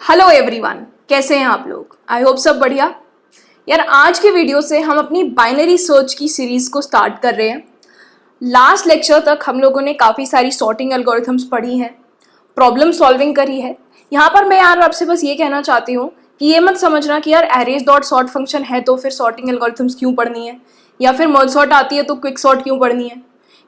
Hello everyone, कैसे हैं आप लोग। आई होप सब बढ़िया। यार आज के वीडियो से हम अपनी बाइनरी सर्च की सीरीज को स्टार्ट कर रहे हैं। लास्ट लेक्चर तक हम लोगों ने काफ़ी सारी सॉर्टिंग एल्गोरिथम्स पढ़ी हैं, प्रॉब्लम सॉल्विंग करी है। यहाँ पर मैं यार आपसे बस ये कहना चाहती हूँ कि ये मत समझना कि यार एरेज डॉट सॉर्ट फंक्शन है तो फिर सॉर्टिंग एल्गोरिथम्स क्यों पढ़नी है, या फिर मर्ज सॉर्ट आती है तो क्विक सॉर्ट क्यों पढ़नी है।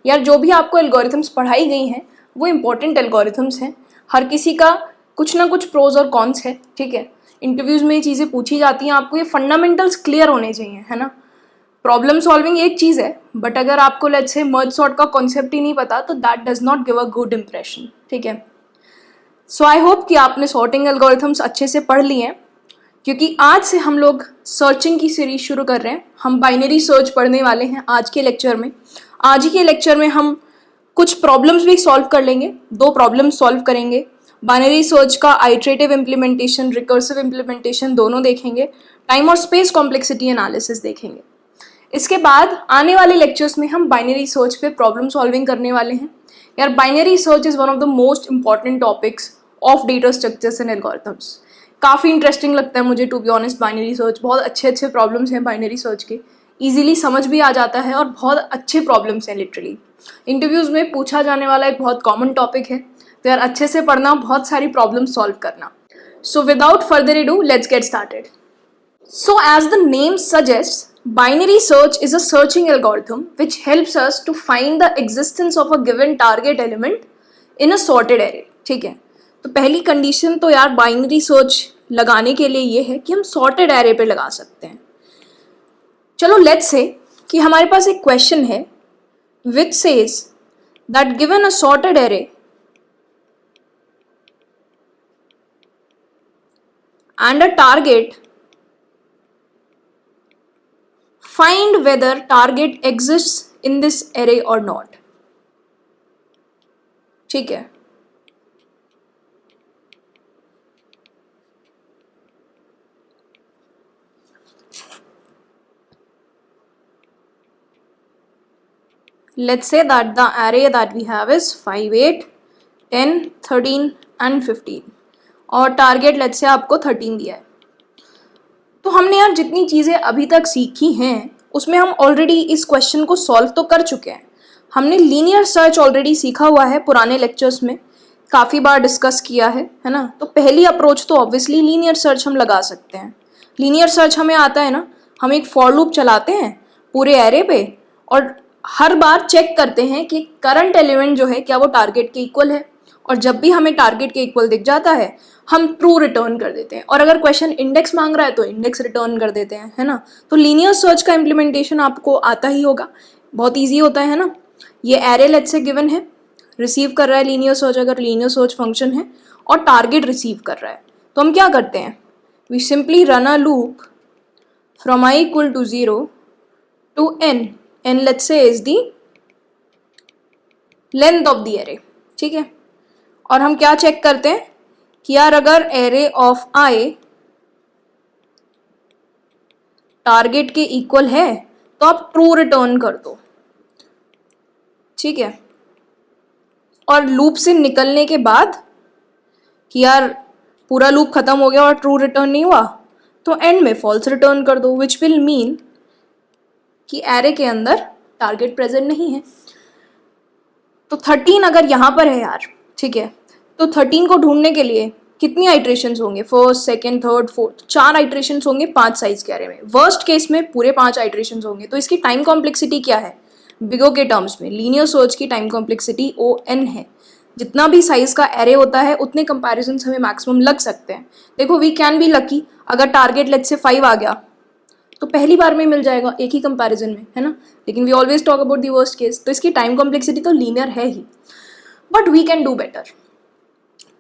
यार जो भी आपको एल्गोरिथम्स पढ़ाई गई हैं वो इंपॉर्टेंट एल्गोरिथम्स हैं। हर किसी का कुछ ना कुछ प्रोज और कॉन्स है, ठीक है। इंटरव्यूज में ये चीज़ें पूछी जाती हैं, आपको ये फंडामेंटल्स क्लियर होने चाहिए, है ना। प्रॉब्लम सॉल्विंग एक चीज़ है, बट अगर आपको लेट्स से मर्ज सॉर्ट का कॉन्सेप्ट ही नहीं पता तो that does not give a good impression, ठीक है। सो आई होप कि आपने सॉर्टिंग एल्गोरिथम्स अच्छे से पढ़ लिए हैं, क्योंकि आज से हम लोग सर्चिंग की सीरीज शुरू कर रहे हैं। हम बाइनरी सर्च पढ़ने वाले हैं आज के लेक्चर में। आज ही के लेक्चर में हम कुछ प्रॉब्लम्स भी सॉल्व कर लेंगे, 2 प्रॉब्लम सॉल्व करेंगे। बाइनरी सर्च का आइटरेटिव इम्प्लीमेंटेशन, रिकर्सिव इम्प्लीमेंटेशन दोनों देखेंगे। टाइम और स्पेस कॉम्प्लेक्सिटी एनालिसिस देखेंगे। इसके बाद आने वाले लेक्चर्स में हम बाइनरी सर्च पे प्रॉब्लम सॉल्विंग करने वाले हैं। यार binary search is one of the most important topics of data structures and algorithms. काफ़ी इंटरेस्टिंग लगता है मुझे, to be honest. Binary search बहुत अच्छे अच्छे प्रॉब्लम्स हैं बाइनरी सर्च के, ईजिली समझ भी आ जाता है और बहुत अच्छे प्रॉब्लम्स हैं लिटरली। इंटरव्यूज़ में पूछा जाने वाला एक बहुत कॉमन टॉपिक है, तो यार अच्छे से पढ़ना, बहुत सारी प्रॉब्लम सॉल्व करना। So without further इडू let's get started. So as the name suggests, binary search is a searching algorithm which helps us to find the existence of a given target element in a sorted array, ठीक है। तो पहली condition तो यार binary search लगाने के लिए ये है कि हम सॉर्टेड एरे पे लगा सकते हैं। चलो लेट्स से कि हमारे पास एक क्वेश्चन है which says that given a sorted array and a target, find whether target exists in this array or not, ठीक है। Let's say that the array that we have is 5, 8, 10, 13 and 15 और target let's say आपको 13 दिया है। तो हमने यार जितनी चीज़ें अभी तक सीखी हैं उसमें हम ऑलरेडी इस क्वेश्चन को सॉल्व तो कर चुके हैं। हमने लीनियर सर्च ऑलरेडी सीखा हुआ है, पुराने लेक्चर्स में काफ़ी बार डिस्कस किया है ना। तो पहली अप्रोच तो ऑब्वियसली लीनियर सर्च हम लगा सकते हैं। लीनियर सर्च हमें आता है ना, हम एक फॉर लूप चलाते हैं पूरे एरे पे और हर बार चेक करते हैं कि करंट एलिमेंट जो है क्या वो टारगेट के इक्वल है, और जब भी हमें टारगेट के इक्वल दिख जाता है हम ट्रू रिटर्न कर देते हैं, और अगर क्वेश्चन इंडेक्स मांग रहा है तो इंडेक्स रिटर्न कर देते हैं, है ना। तो लीनियर सर्च का इम्प्लीमेंटेशन आपको आता ही होगा, बहुत ईजी होता है ना। ये एरे लेट्स से गिवन है, रिसीव कर रहा है लीनियर सर्च, अगर लीनियर सर्च फंक्शन है और टारगेट रिसीव कर रहा है, तो हम क्या करते हैं, we simply run a loop from i equal to 0 to n let's say is the length of the array, ठीक है। और हम क्या चेक करते हैं कि यार अगर एरे ऑफ i टारगेट के इक्वल है तो आप ट्रू रिटर्न कर दो, ठीक है। और लूप से निकलने के बाद कि यार पूरा लूप खत्म हो गया और ट्रू रिटर्न नहीं हुआ तो एंड में फॉल्स रिटर्न कर दो, विच विल मीन कि एरे के अंदर टारगेट प्रेजेंट नहीं है। तो 13 अगर यहाँ पर है यार, ठीक है, तो 13 को ढूंढने के लिए कितनी आइट्रेशंस होंगे, first, second, third, fourth, 4 iterations होंगे 5 साइज के एरे में। वर्स्ट केस में पूरे 5 आइट्रेशंस होंगे। तो इसकी टाइम कॉम्प्लेक्सिटी क्या है, बिगो के टर्म्स में लीनियर सर्च की टाइम कॉम्प्लेक्सिटी ON है। जितना भी साइज का एरे होता है उतने कंपैरिजंस हमें मैक्सिमम लग सकते हैं। देखो वी कैन बी लकी, अगर टारगेट लेट्स से 5 आ गया तो पहली बार में मिल जाएगा एक ही कंपैरिजन में, है ना। लेकिन we always talk about the worst case, तो इसकी टाइम कॉम्प्लेक्सिटी तो लीनियर है ही, but we can do better.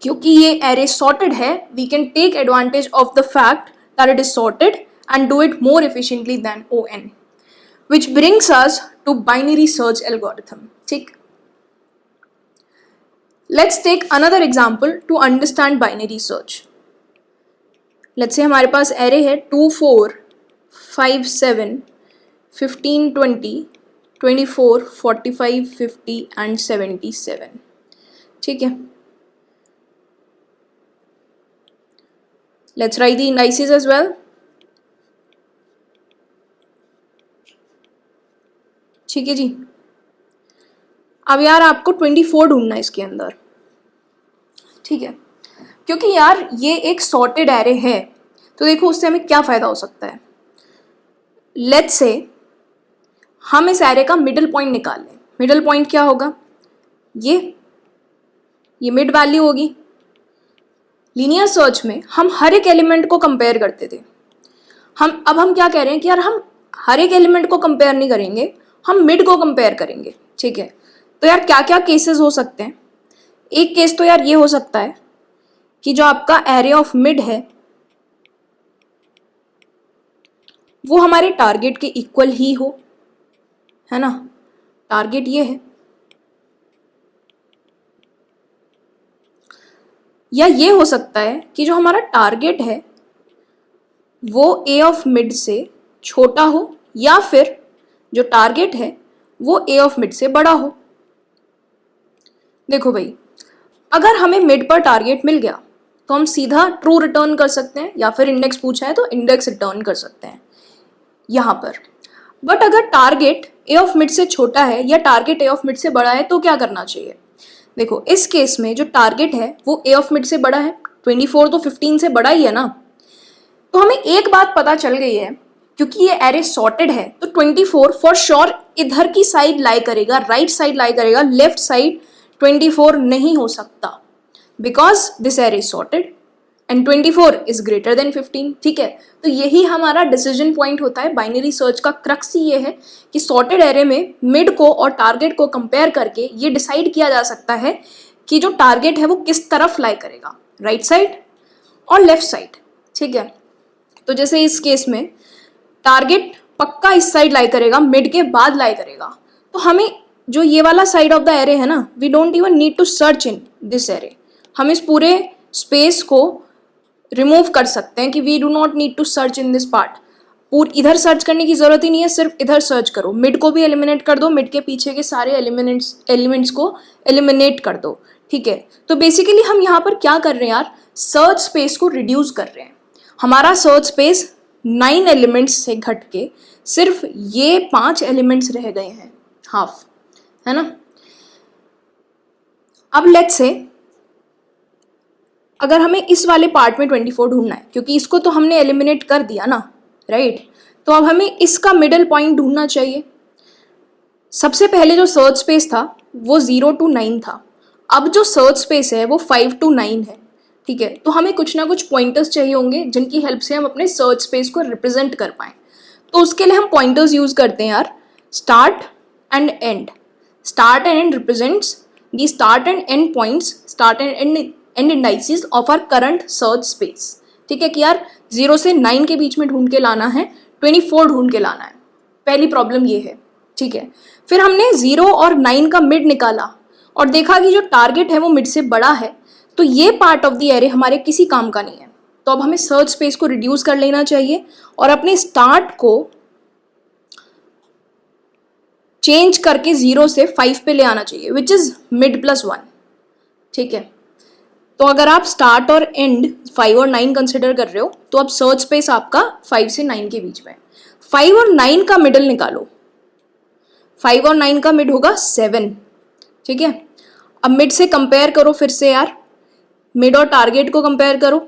क्योंकि ये एरे सॉर्टेड है, we can take advantage of the fact that it is sorted and do it more efficiently than ON, which brings us to binary search algorithm, ठीक। Let's take another example to understand binary search. Let's say हमारे पास array है 2, 4, 5, 7, 15, 20, 24, 45, 50 and 77, ठीक है। Let's write the indices as well. ठीक है जी। अब यार आपको 24 ढूंढना है इसके अंदर, ठीक है, क्योंकि यार ये एक सॉर्टेड एरे है, तो देखो उससे हमें क्या फायदा हो सकता है। लेट्स से हम इस एरे का मिडिल पॉइंट निकाल लें। मिडिल पॉइंट क्या होगा, ये मिड वैल्यू होगी। लीनियर सर्च में हम हर एक एलिमेंट को कंपेयर करते थे, हम क्या कह रहे हैं कि यार हम हर एक एलिमेंट को कंपेयर नहीं करेंगे, हम मिड को कंपेयर करेंगे, ठीक है। तो यार क्या क्या केसेस हो सकते हैं। एक केस तो यार ये हो सकता है कि जो आपका एरे ऑफ मिड है वो हमारे टारगेट के इक्वल ही हो, है ना। टारगेट ये है, या ये हो सकता है कि जो हमारा टारगेट है वो ए ऑफ मिड से छोटा हो, या फिर जो टारगेट है वो ए ऑफ मिड से बड़ा हो। देखो भाई, अगर हमें मिड पर टारगेट मिल गया तो हम सीधा ट्रू रिटर्न कर सकते हैं, या फिर इंडेक्स पूछा है तो इंडेक्स रिटर्न कर सकते हैं यहाँ पर। बट अगर टारगेट ए ऑफ मिड से छोटा है या टारगेट ए ऑफ मिड से बड़ा है तो क्या करना चाहिए। देखो इस केस में जो टारगेट है वो ए ऑफ मिड से बड़ा है, 24 तो 15 से बड़ा ही है ना। तो हमें एक बात पता चल गई है, क्योंकि ये एरे सॉर्टेड है तो 24 फॉर श्योर इधर की साइड लाई करेगा, राइट साइड लाई करेगा, लेफ्ट साइड 24 नहीं हो सकता, because this array is sorted and 24 is greater then 15, ठीक है। तो यही हमारा डिसीजन पॉइंट होता है। बाइनरी सर्च का क्रक्स ही ये है कि सॉर्टेड एरे में मिड को और टारगेट को कंपेयर करके ये डिसाइड किया जा सकता है कि जो टारगेट है वो किस तरफ लाई करेगा, राइट साइड और लेफ्ट साइड, ठीक है। तो जैसे इस केस में टारगेट पक्का इस साइड लाई करेगा, मिड के बाद लाई करेगा, तो हमें जो ये वाला साइड ऑफ द एरे है ना, we don't even need to search in this array. हम इस पूरे स्पेस को रिमूव कर सकते हैं कि we do not need to search in this part. इधर सर्च करने की जरूरत ही नहीं है, सिर्फ इधर सर्च करो, मिड को भी एलिमिनेट कर दो, मिड के पीछे के सारे एलिमेंट्स को एलिमिनेट कर दो, ठीक है। तो बेसिकली हम यहाँ पर क्या कर रहे हैं यार, सर्च स्पेस को रिड्यूस कर रहे हैं। हमारा सर्च स्पेस 9 एलिमेंट्स से घट के सिर्फ ये 5 एलिमेंट्स रह गए हैं, हाफ, है ना। अब लेट्स से अगर हमें इस वाले पार्ट में 24 ढूंढना है, क्योंकि इसको तो हमने एलिमिनेट कर दिया ना, राइट। तो अब हमें इसका मिडल पॉइंट ढूंढना चाहिए। सबसे पहले जो सर्च स्पेस था वो 0 to 9 था, अब जो सर्च स्पेस है वो 5 to 9 है, ठीक है। तो हमें कुछ ना कुछ पॉइंटर्स चाहिए होंगे जिनकी हेल्प से हम अपने सर्च स्पेस को रिप्रेजेंट कर पाएँ। तो उसके लिए हम पॉइंटर्स यूज करते हैं यार, start and end. Start and end represents the start and end points, start and end indices of our current search space, ठीक है। कि यार 0 से 9 के बीच में ढूंढ के लाना है, 24 ढूंढ के लाना है, पहली प्रॉब्लम ये है, ठीक है। फिर हमने 0 और 9 का मिड निकाला और देखा कि जो टारगेट है वो मिड से बड़ा है, तो ये पार्ट ऑफ द एरे हमारे किसी काम का नहीं है। तो अब हमें सर्च स्पेस को रिड्यूस कर लेना चाहिए और अपने स्टार्ट को चेंज करके 0 से 5 पे ले आना चाहिए, विच इज मिड प्लस 1, ठीक है। तो अगर आप स्टार्ट और एंड 5 और 9 कंसिडर कर रहे हो तो अब सर्च स्पेस आपका 5 से 9 के बीच में है। 5 और 9 का मिडल निकालो, 5 और 9 का मिड होगा 7, ठीक है। अब मिड से कंपेयर करो फिर से यार, मिड और टारगेट को कंपेयर करो।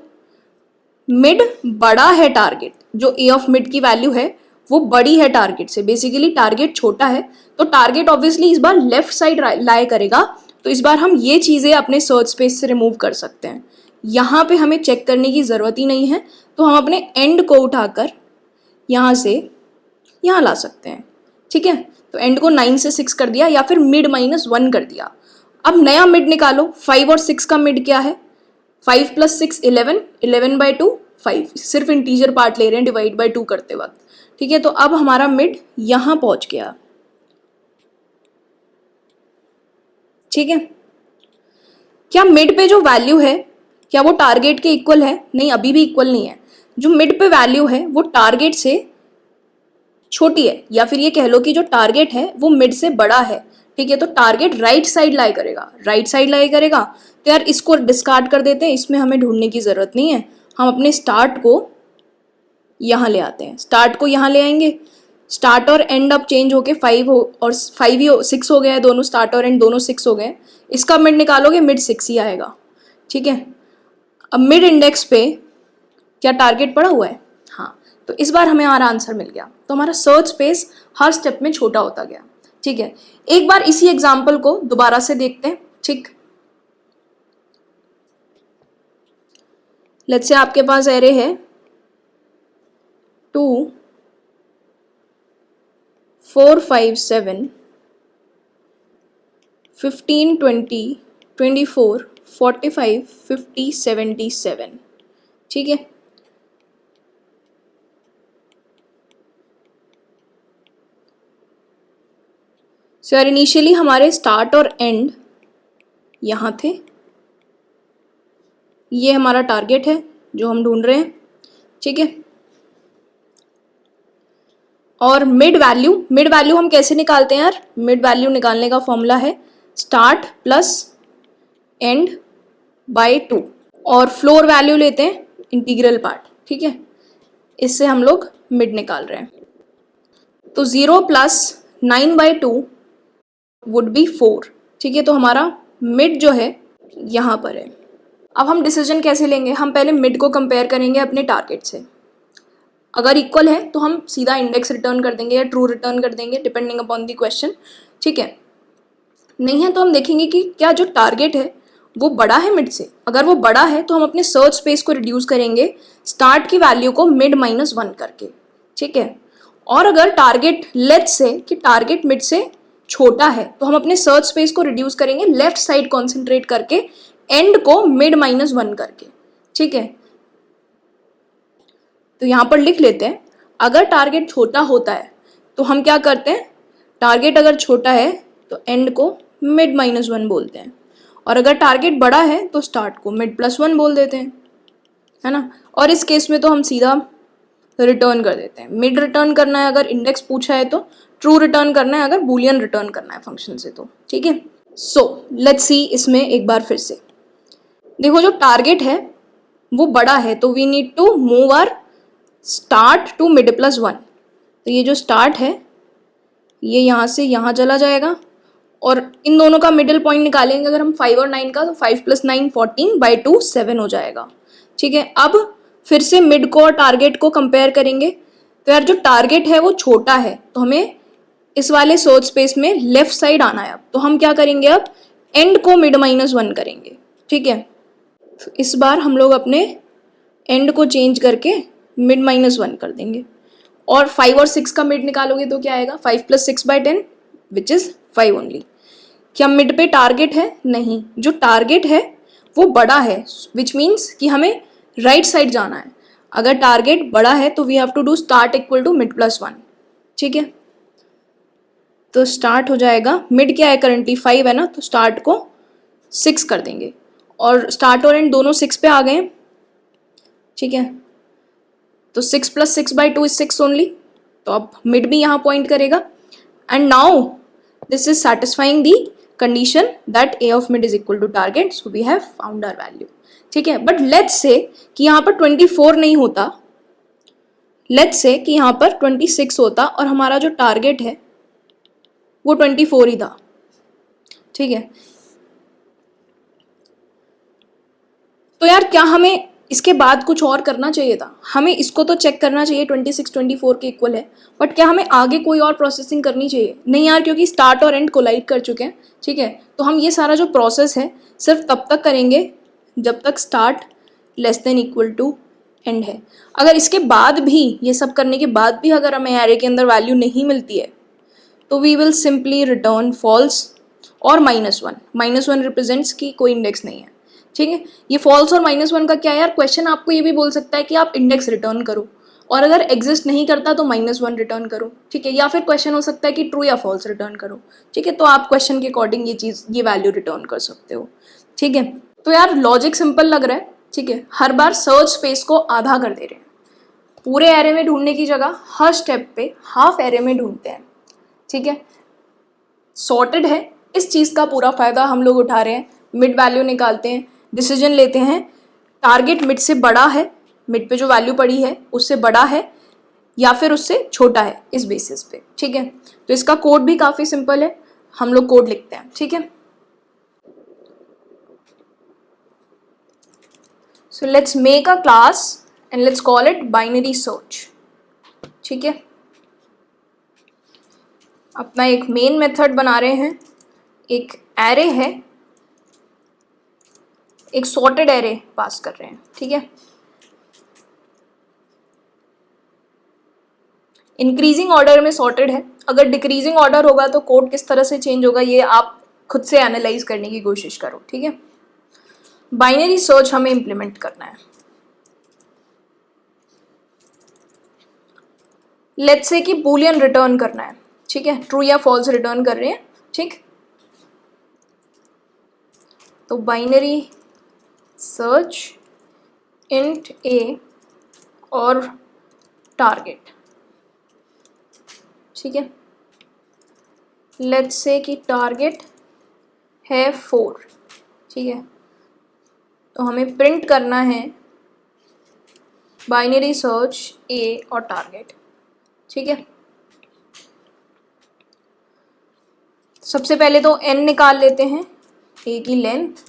मिड बड़ा है टारगेट, जो ए ऑफ मिड की वैल्यू है वो बड़ी है टारगेट से, बेसिकली टारगेट छोटा है, तो टारगेट ऑब्वियसली इस बार लेफ्ट साइड लाई करेगा। तो इस बार हम ये चीज़ें अपने सर्च स्पेस से रिमूव कर सकते हैं, यहाँ पे हमें चेक करने की ज़रूरत ही नहीं है। तो हम अपने एंड को उठाकर यहाँ से यहाँ ला सकते हैं, ठीक है। तो एंड को 9 से 6 कर दिया, या फिर मिड -1 कर दिया। अब नया मिड निकालो, 5 और 6 का मिड क्या है, 5 + 6 11, 11/2 5, सिर्फ इंटीजर पार्ट ले रहे हैं डिवाइड बाई 2 करते वक्त, ठीक है। तो अब हमारा मिड यहाँ पहुँच गया, ठीक है। क्या मिड पे जो वैल्यू है क्या वो टारगेट के इक्वल है, नहीं, अभी भी इक्वल नहीं है। जो मिड पे वैल्यू है वो टारगेट से छोटी है, या फिर ये कह लो कि जो टारगेट है वो मिड से बड़ा है, ठीक है। तो टारगेट राइट साइड लाई करेगा, राइट साइड लाई करेगा। तो यार इसको डिस्कार्ड कर देते हैं, इसमें हमें ढूंढने की जरूरत नहीं है। हम अपने स्टार्ट को यहाँ ले आते हैं, स्टार्ट को यहाँ ले आएंगे, स्टार्ट और एंड अब चेंज होके 5 हो और 5 ही 6 हो गया है, दोनों स्टार्ट और एंड दोनों 6 हो गए। इसका मिड निकालोगे मिड 6 ही आएगा, ठीक है। अब मिड इंडेक्स पे क्या टारगेट पड़ा हुआ है? हाँ, तो इस बार हमें हमारा आंसर मिल गया। तो हमारा सर्च स्पेस हर स्टेप में छोटा होता गया, ठीक है। एक बार इसी एग्जाम्पल को दोबारा से देखते हैं, ठीक। लेट्स से आपके पास एरे है 2 4 5 7 15 20 24 45 50 77, ठीक है। सो यार इनिशियली हमारे स्टार्ट और एंड यहाँ थे, ये हमारा टारगेट है जो हम ढूंढ रहे हैं, ठीक है। और मिड वैल्यू हम कैसे निकालते हैं यार? मिड वैल्यू निकालने का फॉर्मूला है स्टार्ट प्लस एंड बाय 2 और फ्लोर वैल्यू लेते हैं इंटीग्रल पार्ट, ठीक है। इससे हम लोग मिड निकाल रहे हैं। तो 0 प्लस 9/2 वुड बी 4, ठीक है। तो हमारा मिड जो है यहाँ पर है। अब हम डिसीजन कैसे लेंगे? हम पहले मिड को कंपेयर करेंगे अपने टारगेट से। अगर इक्वल है तो हम सीधा इंडेक्स रिटर्न कर देंगे या ट्रू रिटर्न कर देंगे डिपेंडिंग अपॉन द क्वेश्चन, ठीक है। नहीं है तो हम देखेंगे कि क्या जो टारगेट है वो बड़ा है मिड से। अगर वो बड़ा है तो हम अपने सर्च स्पेस को रिड्यूस करेंगे स्टार्ट की वैल्यू को मिड -1 करके, ठीक है। और अगर टारगेट लेट्स से कि टारगेट मिड से छोटा है तो हम अपने सर्च स्पेस को रिड्यूस करेंगे लेफ्ट साइड कॉन्सेंट्रेट करके, एंड को मिड -1 करके, ठीक है। तो यहाँ पर लिख लेते हैं अगर टारगेट छोटा होता है तो हम क्या करते हैं, टारगेट अगर छोटा है तो एंड को मिड -1 बोलते हैं, और अगर टारगेट बड़ा है तो स्टार्ट को मिड +1 बोल देते हैं, है ना। और इस केस में तो हम सीधा रिटर्न कर देते हैं। मिड रिटर्न करना है अगर इंडेक्स पूछा है तो, ट्रू रिटर्न करना है अगर बूलियन रिटर्न करना है फंक्शन से तो, ठीक है। सो लेट्स सी इसमें एक बार फिर से देखो, जो टारगेट है वो बड़ा है तो we need to move our start to mid +1। तो ये जो स्टार्ट है ये यहाँ से यहाँ चला जाएगा और इन दोनों का मिडिल पॉइंट निकालेंगे अगर हम 5 और 9 का, तो 5 + 9 14/2 7 हो जाएगा, ठीक है। अब फिर से मिड को और टारगेट को कंपेयर करेंगे। तो यार जो टारगेट है वो छोटा है तो हमें इस वाले सोर्स स्पेस में लेफ्ट साइड आना है। अब तो हम क्या करेंगे, अब एंड को मिड -1 करेंगे, ठीक है। तो इस बार हम लोग अपने एंड को चेंज करके मिड -1 कर देंगे और 5 और 6 का मिड निकालोगे तो क्या आएगा, 5 + 6/10 विच इज 5 ओनली। क्या मिड पे टारगेट है? नहीं, जो टारगेट है वो बड़ा है विच मीन्स कि हमें राइट साइड जाना है। अगर टारगेट बड़ा है तो we have to do start equal to mid +1, ठीक है। तो स्टार्ट हो जाएगा, मिड क्या है करंटली 5 है ना, तो स्टार्ट को 6 कर देंगे और स्टार्ट और एंड दोनों 6 पे आ गए, ठीक है। तो 6 + 6/2 इज 6 ओनली, तो अब मिड भी यहाँ पॉइंट करेगा। And now this is satisfying the condition that a of mid is equal to target, so we have found our value, ठीक है। बट लेट्स से कि यहाँ पर 24 नहीं होता, लेट्स से कि यहाँ पर 26 होता और हमारा जो टारगेट है वो 24 ही था, ठीक है। तो यार क्या हमें इसके बाद कुछ और करना चाहिए था? हमें इसको तो चेक करना चाहिए 26 24 के इक्वल है, बट क्या हमें आगे कोई और प्रोसेसिंग करनी चाहिए? नहीं यार, क्योंकि स्टार्ट और एंड कोलाइड कर चुके हैं, ठीक है। तो हम ये सारा जो प्रोसेस है सिर्फ तब तक करेंगे जब तक स्टार्ट <= एंड है। अगर इसके बाद भी, ये सब करने के बाद भी अगर हमें एरे के अंदर वैल्यू नहीं मिलती है तो we will simply return false और -1। -1 रिप्रेजेंट्स कि कोई इंडेक्स नहीं है, ठीक है। ये फॉल्स और -1 का क्या है यार, क्वेश्चन आपको ये भी बोल सकता है कि आप इंडेक्स रिटर्न करो और अगर एग्जिस्ट नहीं करता तो -1 रिटर्न करो, ठीक है। या फिर क्वेश्चन हो सकता है कि ट्रू या फॉल्स रिटर्न करो, ठीक है। तो आप क्वेश्चन के अकॉर्डिंग ये वैल्यू रिटर्न कर सकते हो, ठीक है। तो यार लॉजिक सिंपल लग रहा है, ठीक है। हर बार सर्च स्पेस को आधा कर दे रहे हैं, पूरे एरे में ढूंढने की जगह हर स्टेप पे हाफ एरे में ढूंढते हैं, ठीक है। सॉर्टेड है, इस चीज़ का पूरा फायदा हम लोग उठा रहे हैं। मिड वैल्यू निकालते हैं, डिसीजन लेते हैं, टारगेट मिड से बड़ा है मिड पे जो वैल्यू पड़ी है उससे बड़ा है या फिर उससे छोटा है, इस बेसिस पे। ठीक है, तो इसका कोड भी काफ़ी सिंपल है, हम लोग कोड लिखते हैं। ठीक है, so let's make a class and let's call it binary search. ठीक है, अपना एक मेन मेथड बना रहे हैं, एक एरे है, एक सॉर्टेड एरे पास कर रहे हैं। ठीक है, इंक्रीजिंग ऑर्डर में सॉर्टेड है, अगर डिक्रीजिंग ऑर्डर होगा तो कोड किस तरह से चेंज होगा ये आप खुद से एनालाइज करने की कोशिश करो। ठीक है, बाइनरी सर्च हमें इंप्लीमेंट करना है। लेट्स से कि बूलियन रिटर्न करना है। ठीक है, ट्रू या फॉल्स रिटर्न कर रहे हैं। ठीक, तो बाइनरी सर्च इंट ए और टारगेट। ठीक है, लेट्स से कि टारगेट है 4। ठीक है, तो हमें प्रिंट करना है बाइनरी सर्च ए और टारगेट। ठीक है, सबसे पहले तो n निकाल लेते हैं, ए की लेंथ।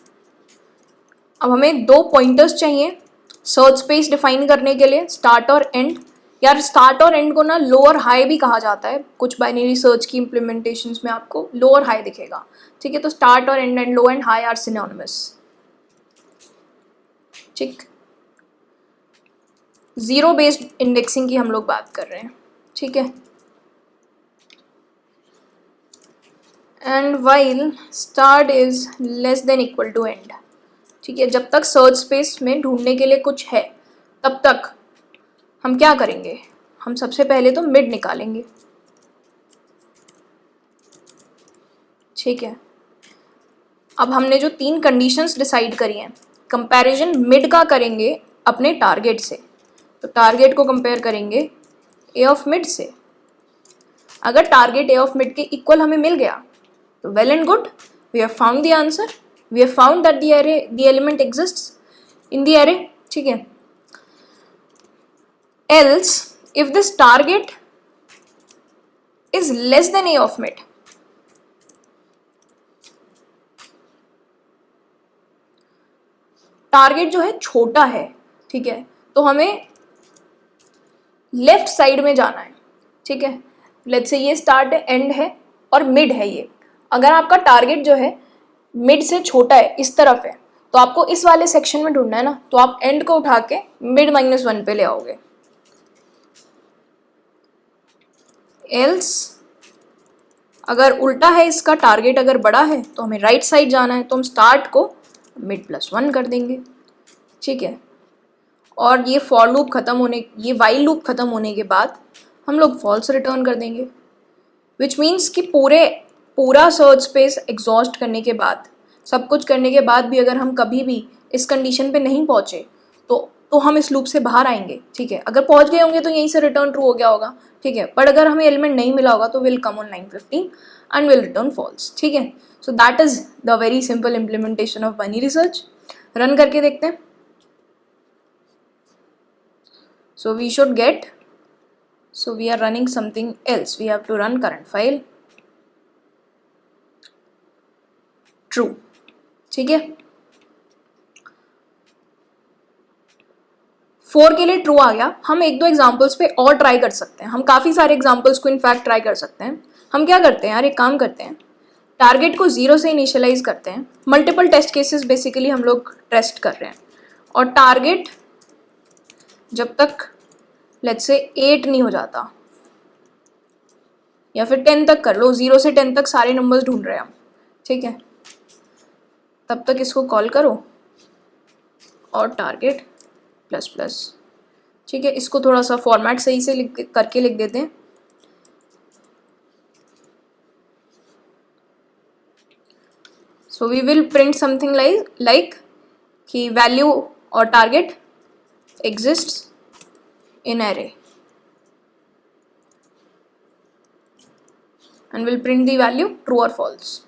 अब हमें 2 पॉइंटर्स चाहिए सर्च स्पेस डिफाइन करने के लिए, स्टार्ट और एंड। यार स्टार्ट और एंड को ना लो और हाई भी कहा जाता है, कुछ बाइनरी सर्च की इम्प्लीमेंटेशंस में आपको लो और हाई दिखेगा। ठीक है, तो स्टार्ट और end low and high are synonymous. ठीक, जीरो बेस्ड इंडेक्सिंग की हम लोग बात कर रहे हैं। ठीक है, and while start is less than equal to end. ठीक है, जब तक सर्च स्पेस में ढूंढने के लिए कुछ है तब तक हम क्या करेंगे, हम सबसे पहले तो मिड निकालेंगे। ठीक है, अब हमने जो 3 कंडीशंस डिसाइड करी हैं, कंपैरिजन मिड का करेंगे अपने टारगेट से। तो टारगेट को कंपेयर करेंगे ए ऑफ मिड से। अगर टारगेट ए ऑफ मिड के इक्वल हमें मिल गया तो well and good, we have found the answer, we have found that the element exists in the array. ठीक है, else if this target is less than a of mid, target जो है छोटा है। ठीक है, तो हमें लेफ्ट साइड में जाना है। ठीक है, लेट्स से ये स्टार्ट एंड है और मिड है ये। अगर आपका टारगेट जो है मिड से छोटा है, इस तरफ है, तो आपको इस वाले सेक्शन में ढूंढना है ना, तो आप एंड को उठा के मिड -1 पे ले आओगे। एल्स अगर उल्टा है, इसका टारगेट अगर बड़ा है तो हमें राइट साइड जाना है, तो हम स्टार्ट को मिड +1 कर देंगे। ठीक है, और ये फॉर लूप खत्म होने, ये वाइल लूप खत्म होने के बाद हम लोग फॉल्स रिटर्न कर देंगे, विच मीन्स कि पूरा सर्च स्पेस एग्जॉस्ट करने के बाद, सब कुछ करने के बाद भी अगर हम कभी भी इस कंडीशन पे नहीं पहुंचे तो हम इस लूप से बाहर आएंगे। ठीक है, अगर पहुंच गए होंगे तो यहीं से रिटर्न ट्रू हो गया होगा। ठीक है, बट अगर हमें एलिमेंट नहीं मिला होगा तो will come on line 15 and will return false. ठीक है, so that is the very simple implementation of binary search. Run करके देखते हैं। So we should get, so we are running something else, we have to run current file true। ठीक है, 4 के लिए true आ गया। हम 1-2 एग्जांपल्स पे और ट्राई कर सकते हैं, हम काफ़ी सारे एग्जांपल्स को इनफैक्ट ट्राई कर सकते हैं। हम क्या करते हैं यार, एक काम करते हैं, टारगेट को 0 से इनिशियलाइज करते हैं। मल्टीपल टेस्ट केसेस बेसिकली हम लोग टेस्ट कर रहे हैं, और टारगेट जब तक लेट्स से 8 नहीं हो जाता, या फिर 10 तक कर लो, 0 से 10 तक सारे नंबर्स ढूंढ रहे हैं हम। ठीक है, तब तक इसको कॉल करो और टारगेट ++। ठीक है, इसको थोड़ा सा फॉर्मेट सही से करके लिख देते हैं। So we will print something like कि वैल्यू और target exists in array, and we'll print the value true or false।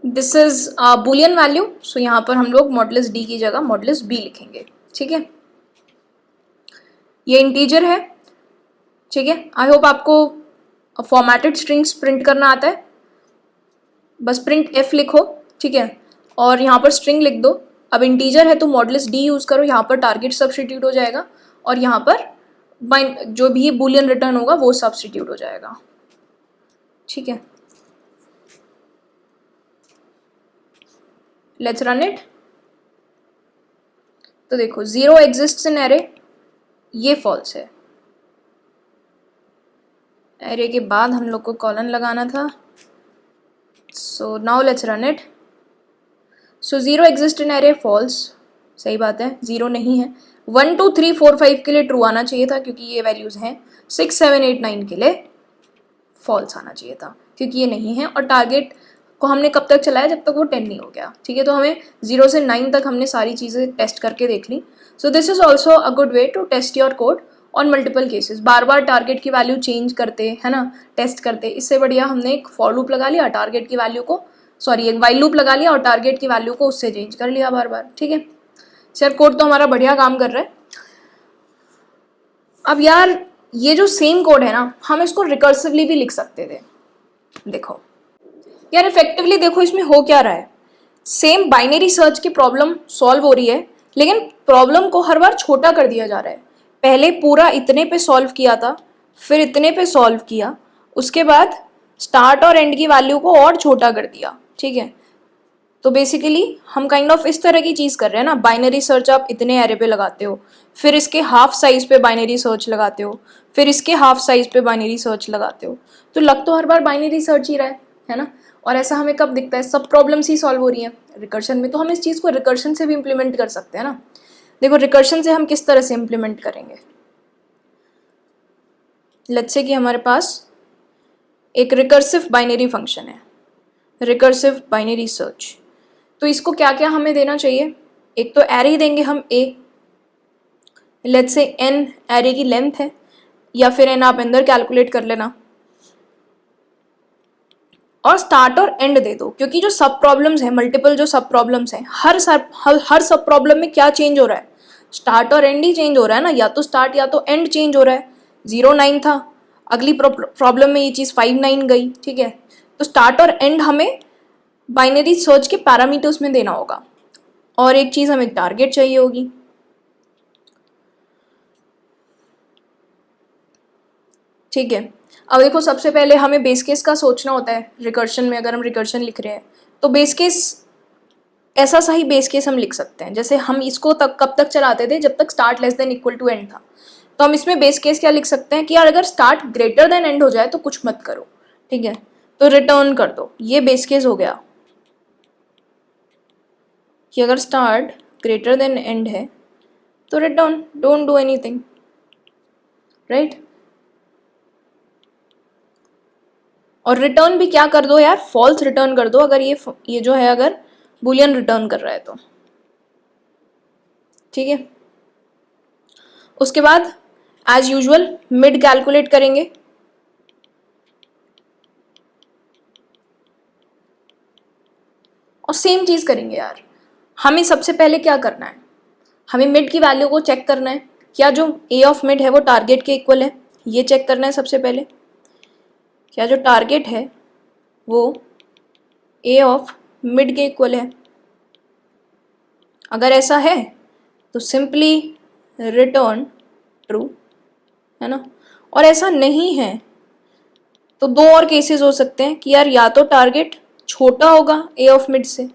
This is Boolean value, so यहाँ पर हम लोग मॉडुलस डी की जगह मॉडुलस बी लिखेंगे। ठीक है, ये इंटीजर है। ठीक है, आई होप आपको फॉर्मेटेड स्ट्रिंग्स प्रिंट करना आता है। बस प्रिंट एफ लिखो, ठीक है, और यहाँ पर स्ट्रिंग लिख दो। अब इंटीजर है तो मॉडुलस डी यूज करो, यहाँ पर टारगेट सब्स्टिट्यूट हो जाएगा और यहाँ पर जो भी बुलियन रिटर्न होगा वो सब्स्टिट्यूट हो जाएगा। ठीक है, लेट्स रन इट। तो देखो 0 एग्जिस्ट्स इन एरे, ये फॉल्स है। एरे के बाद हम लोग को कॉलन लगाना था। So now let's run it. So 0 exist in array, false, सही बात है, 0 नहीं है। 1 2 3 4 5 के लिए ट्रू आना चाहिए था क्योंकि ये वैल्यूज हैं। 6 7 8 9 के लिए फॉल्स आना चाहिए था क्योंकि ये नहीं है। और टारगेट को हमने कब तक चलाया, जब तक वो 10 नहीं हो गया। ठीक है, तो हमें 0 से 9 तक हमने सारी चीज़ें टेस्ट करके देख ली। So this is also a good way to test your code on multiple cases. बार बार टारगेट की वैल्यू चेंज करते, है ना, टेस्ट करते, इससे बढ़िया हमने एक फॉर लूप लगा लिया, टारगेट की वैल्यू को, सॉरी एक वाइल लूप लगा लिया और टारगेट की वैल्यू को उससे चेंज कर लिया बार बार। ठीक है सर, कोड तो हमारा बढ़िया काम कर रहा है। अब यार ये जो सेम कोड है ना, हम इसको रिकर्सिवली भी लिख सकते थे। देखो यार, इफेक्टिवली देखो इसमें हो क्या रहा है। सेम बाइनरी सर्च की प्रॉब्लम सॉल्व हो रही है, लेकिन प्रॉब्लम को हर बार छोटा कर दिया जा रहा है। पहले पूरा इतने पे सॉल्व किया था, फिर इतने पे सॉल्व किया, उसके बाद स्टार्ट और एंड की वैल्यू को और छोटा कर दिया। ठीक है, तो बेसिकली हम काइंड ऑफ इस तरह की चीज़ कर रहे हैं ना। बाइनरी सर्च आप इतने एरे पे लगाते हो, फिर इसके हाफ साइज पे बाइनरी सर्च लगाते हो, फिर इसके हाफ साइज पे बाइनरी सर्च लगाते हो, तो लग तो हर बार बाइनरी सर्च ही रहा है ना। और ऐसा हमें कब दिखता है, सब प्रॉब्लम्स ही सॉल्व हो रही हैं रिकर्शन में। तो हम इस चीज़ को रिकर्शन से भी इम्प्लीमेंट कर सकते हैं ना। देखो रिकर्शन से हम किस तरह से इम्प्लीमेंट करेंगे। लेट्स से कि हमारे पास एक रिकर्सिव बाइनरी फंक्शन है, रिकर्सिव बाइनरी सर्च। तो इसको क्या क्या हमें देना चाहिए। एक तो एरे देंगे हम ए, लेट्स से एन एरे की लेंथ है, या फिर एन आप अंदर कैलकुलेट कर लेना। और स्टार्ट और एंड दे दो, क्योंकि जो सब प्रॉब्लम्स है, मल्टीपल जो सब प्रॉब्लम्स हैं, हर सब प्रॉब्लम में क्या चेंज हो रहा है, स्टार्ट और एंड ही चेंज हो रहा है ना। या तो स्टार्ट या तो एंड चेंज हो रहा है। 0 9 था, अगली प्रॉब्लम में ये चीज़ 5 9 गई। ठीक है, तो स्टार्ट और एंड हमें बाइनरी सर्च के पैरामीटर्स में देना होगा। और एक चीज़ हमें टारगेट चाहिए होगी। ठीक है, अब देखो सबसे पहले हमें बेस केस का सोचना होता है रिकर्शन में। अगर हम रिकर्शन लिख रहे हैं तो बेस केस, ऐसा सही बेस केस हम लिख सकते हैं। जैसे हम इसको तक कब तक चलाते थे, जब तक start less than equal to end था। तो हम इसमें बेस केस क्या लिख सकते हैं कि यार अगर स्टार्ट ग्रेटर देन एंड हो जाए तो कुछ मत करो। ठीक है, तो रिटर्न कर दो। ये बेस केस हो गया कि अगर स्टार्ट ग्रेटर देन एंड है तो return, don't do anything, right. और रिटर्न भी क्या कर दो यार, फॉल्स रिटर्न कर दो अगर ये जो है अगर बुलियन रिटर्न कर रहा है तो। ठीक है, उसके बाद एज यूजुअल मिड कैलकुलेट करेंगे। और सेम चीज करेंगे यार। हमें सबसे पहले क्या करना है, हमें मिड की वैल्यू को चेक करना है, क्या जो ए ऑफ मिड है वो टारगेट के इक्वल है, ये चेक करना है सबसे पहले। क्या जो टारगेट है वो ए ऑफ मिड के इक्वल है। अगर ऐसा है तो सिंपली रिटर्न ट्रू, है ना। और ऐसा नहीं है तो दो और केसेस हो सकते हैं कि यार या तो टारगेट छोटा होगा ए ऑफ मिड से,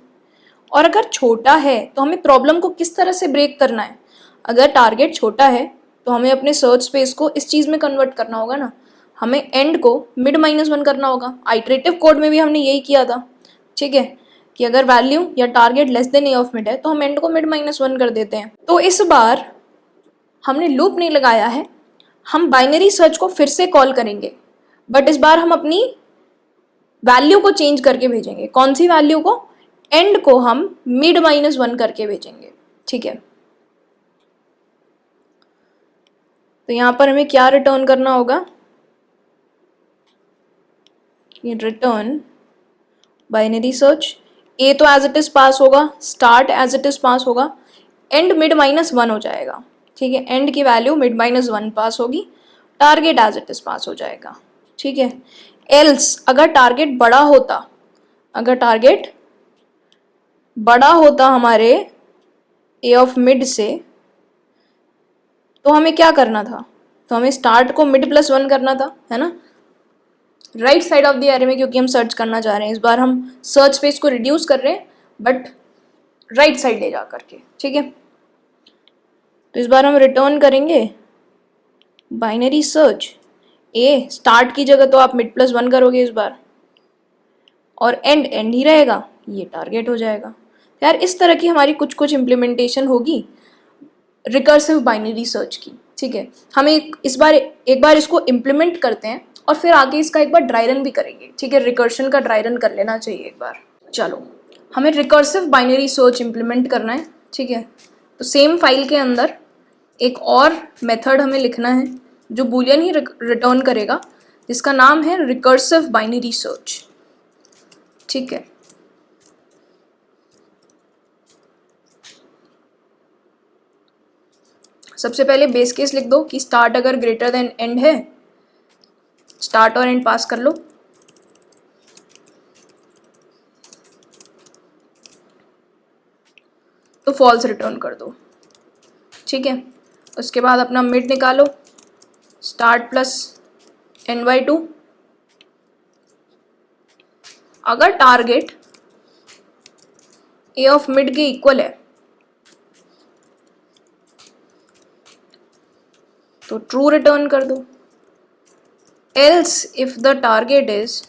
और अगर छोटा है तो हमें प्रॉब्लम को किस तरह से ब्रेक करना है। अगर टारगेट छोटा है तो हमें अपने सर्च स्पेस को इस चीज़ में कन्वर्ट करना होगा ना, हमें एंड को मिड -1 करना होगा। आइटरेटिव कोड में भी हमने यही किया था। ठीक है, कि अगर वैल्यू या target less than A of mid है तो हम एंड को मिड -1 कर देते हैं। तो इस बार हमने लूप नहीं लगाया है, हम बाइनरी सर्च को फिर से कॉल करेंगे, बट इस बार हम अपनी वैल्यू को चेंज करके भेजेंगे। कौन सी वैल्यू को, एंड को हम मिड -1 करके भेजेंगे। ठीक है, तो यहां पर हमें क्या रिटर्न करना होगा, रिटर्न बाइनरी सर्च ए तो एज इट इज पास होगा, start as it is pass होगा, एंड मिड -1 हो जाएगा। ठीक है, एंड की वैल्यू मिड -1 पास होगी, target as it is pass हो जाएगा। ठीक है, एल्स अगर टारगेट बड़ा होता, अगर टारगेट बड़ा होता हमारे ए ऑफ मिड से, तो हमें क्या करना था, तो हमें स्टार्ट को मिड +1 करना था, है ना, right side of the array में, क्योंकि हम सर्च करना चाह रहे हैं। इस बार हम सर्च स्पेस को रिड्यूस कर रहे हैं बट राइट साइड ले जा करके। ठीक है, तो इस बार हम रिटर्न करेंगे बाइनरी सर्च ए, स्टार्ट की जगह तो आप मिड +1 करोगे इस बार, और एंड एंड ही रहेगा, ये टारगेट हो जाएगा। यार इस तरह की हमारी कुछ कुछ इम्प्लीमेंटेशन होगी रिकर्सिव बाइनरी सर्च की। ठीक है, हम एक बार इसको इम्प्लीमेंट करते हैं और फिर आगे इसका एक बार ड्राई रन भी करेंगे। ठीक है, रिकर्शन का ड्राई रन कर लेना चाहिए एक बार। चलो, हमें रिकर्सिव बाइनरी सर्च इम्प्लीमेंट करना है। ठीक है, तो सेम फाइल के अंदर एक और मेथड हमें लिखना है जो बूलियन ही रिटर्न करेगा, जिसका नाम है रिकर्सिव बाइनरी सर्च। ठीक है, सबसे पहले बेस केस लिख दो कि स्टार्ट अगर ग्रेटर देन एंड है, स्टार्ट और एंड पास कर लो। तो फॉल्स रिटर्न कर दो। ठीक है, उसके बाद अपना मिड निकालो, स्टार्ट प्लस n/2। अगर टारगेट ए ऑफ मिड के इक्वल है तो ट्रू रिटर्न कर दो, else if the target is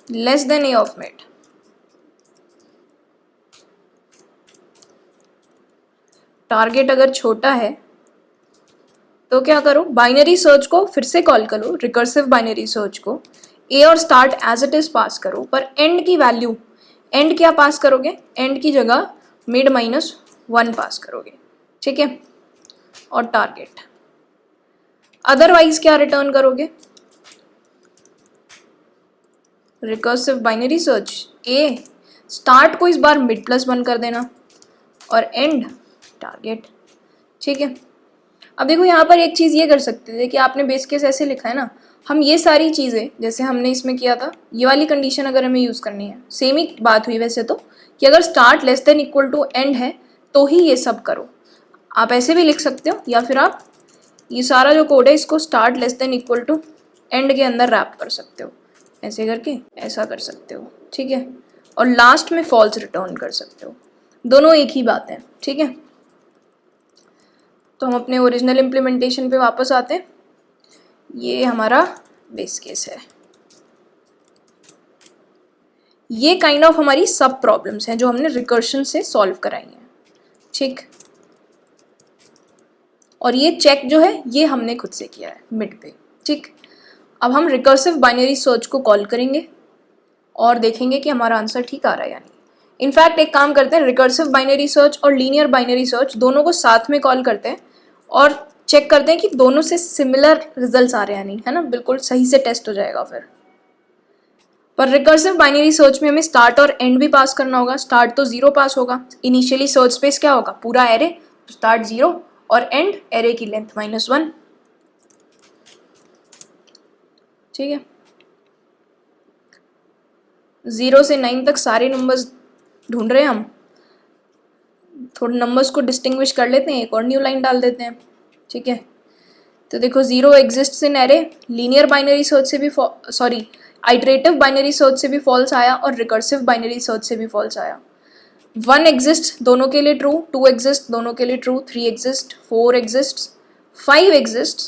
less then A of mid, target अगर छोटा है तो क्या करो, बाइनरी सर्च को फिर से कॉल करो, रिकर्सिव बाइनरी सर्च को, ए और start as it is pass करो, पर एंड की वैल्यू, एंड क्या पास करोगे, एंड की जगह मिड -1 पास करोगे। ठीक है, और टारगेट, अदरवाइज क्या रिटर्न करोगे, रिकर्सिव बाइनरी सर्च ए, स्टार्ट को इस बार मिड +1 कर देना और एंड टारगेट। ठीक है, अब देखो यहाँ पर एक चीज़ ये कर सकते थे कि आपने बेस केस ऐसे लिखा है ना, हम ये सारी चीज़ें जैसे हमने इसमें किया था, ये वाली कंडीशन अगर हमें यूज़ करनी है, सेम ही बात हुई वैसे तो, कि अगर start less than equal to end है तो ही ये सब करो। आप ऐसे भी लिख सकते हो, या फिर आप ये सारा जो कोड है इसको start less than equal to end के अंदर रैप कर सकते हो, ऐसे करके ऐसा कर सकते हो। ठीक है, और लास्ट में फॉल्स रिटर्न कर सकते हो, दोनों एक ही बात है। ठीक है, तो हम अपने ओरिजिनल इम्प्लीमेंटेशन पे वापस आते हैं। ये हमारा बेस केस है, ये काइंड ऑफ हमारी सब प्रॉब्लम्स हैं जो हमने रिकर्शन से सॉल्व कराई हैं। ठीक, और ये चेक जो है ये हमने खुद से किया है मिड पे। ठीक, अब हम रिकर्सिव बाइनरी सर्च को कॉल करेंगे और देखेंगे कि हमारा आंसर ठीक आ रहा है या नहीं। इनफैक्ट एक काम करते हैं, रिकर्सिव बाइनरी सर्च और लीनियर बाइनरी सर्च दोनों को साथ में कॉल करते हैं और चेक करते हैं कि दोनों से सिमिलर रिजल्ट्स आ रहे हैं या नहीं, है ना, बिल्कुल सही से टेस्ट हो जाएगा फिर। पर रिकर्सिव बाइनरी सर्च में हमें स्टार्ट और एंड भी पास करना होगा। स्टार्ट तो 0 पास होगा, इनिशियली सर्च स्पेस क्या होगा, पूरा एरे, तो स्टार्ट 0 और एंड एरे की लेंथ -1। ठीक है, 0 से 9 तक सारे नंबर्स ढूंढ रहे हैं हम, थोड़े नंबर्स को डिस्टिंग्विश कर लेते हैं, एक और न्यू लाइन डाल देते हैं। ठीक है, तो देखो 0 exists in array, linear binary search से भी सॉरी आइटरेटिव बाइनरी सर्च से भी फॉल्स आया और रिकर्सिव बाइनरी सर्च से भी फॉल्स आया। 1 एग्जिस्ट दोनों के लिए ट्रू, 2 एग्जिस्ट दोनों के लिए true, 3 exist, 4 exist, 5 exist,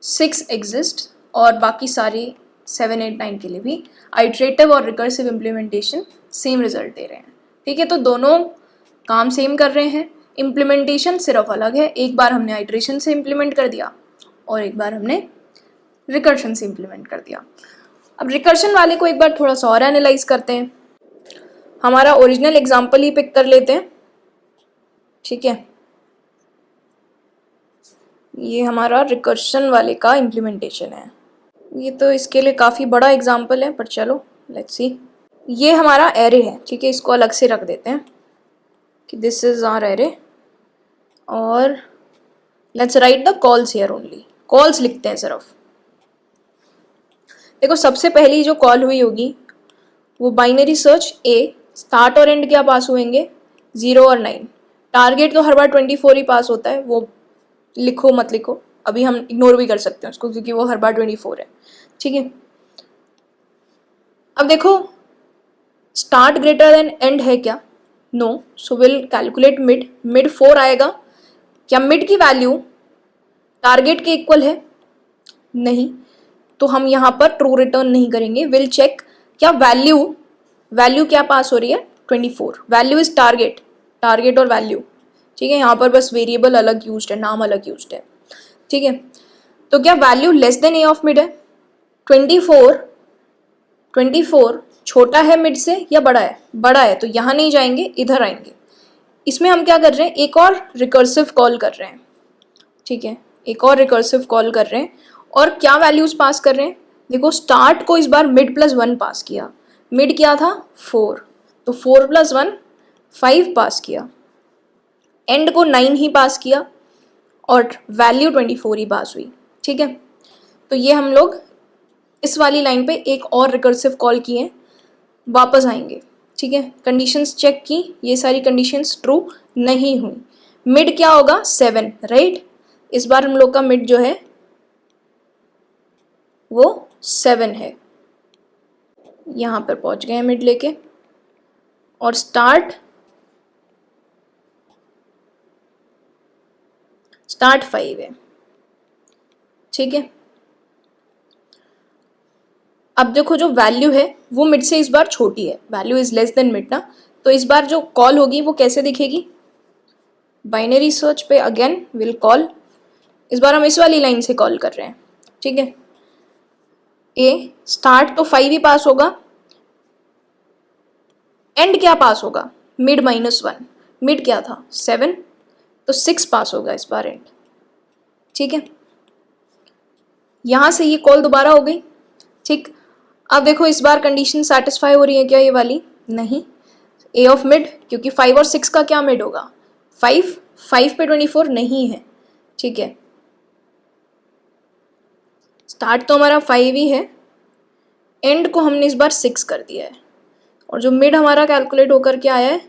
6 exist, और बाकी सारी 7, 8, 9 के लिए भी आइटरेटिव और रिकर्सिव इम्प्लीमेंटेशन सेम रिजल्ट दे रहे हैं। ठीक है, तो दोनों काम सेम कर रहे हैं, इम्प्लीमेंटेशन सिर्फ अलग है। एक बार हमने आइटरेशन से इम्प्लीमेंट कर दिया और एक बार हमने रिकर्शन से इम्प्लीमेंट कर दिया। अब रिकर्शन वाले को एक बार थोड़ा सा और एनालाइज करते हैं, हमारा ओरिजिनल एग्जाम्पल ही पिक कर लेते हैं। ठीक है, ये हमारा रिकर्शन वाले का इम्प्लीमेंटेशन है। ये तो इसके लिए काफ़ी बड़ा एग्जाम्पल है, पर चलो लेट्स सी। ये हमारा एरे है, ठीक है, इसको अलग से रख देते हैं कि दिस इज आवर एरे, और let's write the calls here only, calls लिखते हैं सिर्फ। देखो सबसे पहली जो कॉल हुई होगी वो बाइनरी सर्च ए, स्टार्ट और एंड क्या पास हुएंगे, 0 और 9। टारगेट तो हर बार 24 ही पास होता है, वो लिखो मत लिखो, अभी हम इग्नोर भी कर सकते हैं उसको क्योंकि वो हर बार 24 है, ठीक है। अब देखो स्टार्ट ग्रेटर देन एंड है क्या, no, so will calculate mid, mid 4 आएगा। क्या मिड की वैल्यू टारगेट के इक्वल है, नहीं, तो हम यहाँ पर ट्रू रिटर्न नहीं करेंगे, विल चेक क्या वैल्यू, वैल्यू क्या पास हो रही है 24, वैल्यू इज टारगेट, टारगेट और वैल्यू, ठीक है, यहाँ पर बस वेरिएबल अलग यूज्ड है, नाम अलग यूज्ड है, ठीक है। तो क्या value less then A of mid है, 24, 24 छोटा है मिड से या बड़ा है, बड़ा है, तो यहाँ नहीं जाएंगे, इधर आएंगे। इसमें हम क्या कर रहे हैं, एक और रिकर्सिव कॉल कर रहे हैं, ठीक है, एक और रिकर्सिव कॉल कर रहे हैं, और क्या वैल्यूज पास कर रहे हैं, देखो स्टार्ट को इस बार मिड प्लस 1 पास किया, मिड क्या था 4, तो 4 प्लस 1 5 पास किया, एंड को 9 ही पास किया, और वैल्यू 24 ही पास हुई, ठीक है। तो ये हम लोग इस वाली लाइन पे एक और रिकर्सिव कॉल किए, वापस आएंगे, ठीक है, कंडीशंस चेक की, ये सारी कंडीशंस ट्रू नहीं हुई, मिड क्या होगा 7, राइट, इस बार हम लोग का मिड जो है वो 7 है, यहाँ पर पहुंच गए हैं मिड लेके, और स्टार्ट 5 है, ठीक है। अब देखो जो वैल्यू है वो मिड से इस बार छोटी है, value is less then mid ना, तो इस बार जो कॉल होगी वो कैसे दिखेगी, बाइनरी सर्च पे अगेन विल कॉल, इस बार हम इस वाली लाइन से कॉल कर रहे हैं, ठीक है। ए स्टार्ट तो 5 ही पास होगा, एंड क्या पास होगा, मिड -1, मिड क्या था 7, तो 6 पास होगा इस बार एंड, ठीक है। यहां से ये कॉल दोबारा हो गई, ठीक। अब देखो इस बार कंडीशन सेटिस्फाई हो रही है क्या, ये वाली नहीं, ए ऑफ मिड, क्योंकि 5 और 6 का क्या मिड होगा 5, 5 पे 24 नहीं है, ठीक है। स्टार्ट तो हमारा 5 ही है, एंड को हमने इस बार 6 कर दिया है, और जो मिड हमारा कैलकुलेट होकर के आया है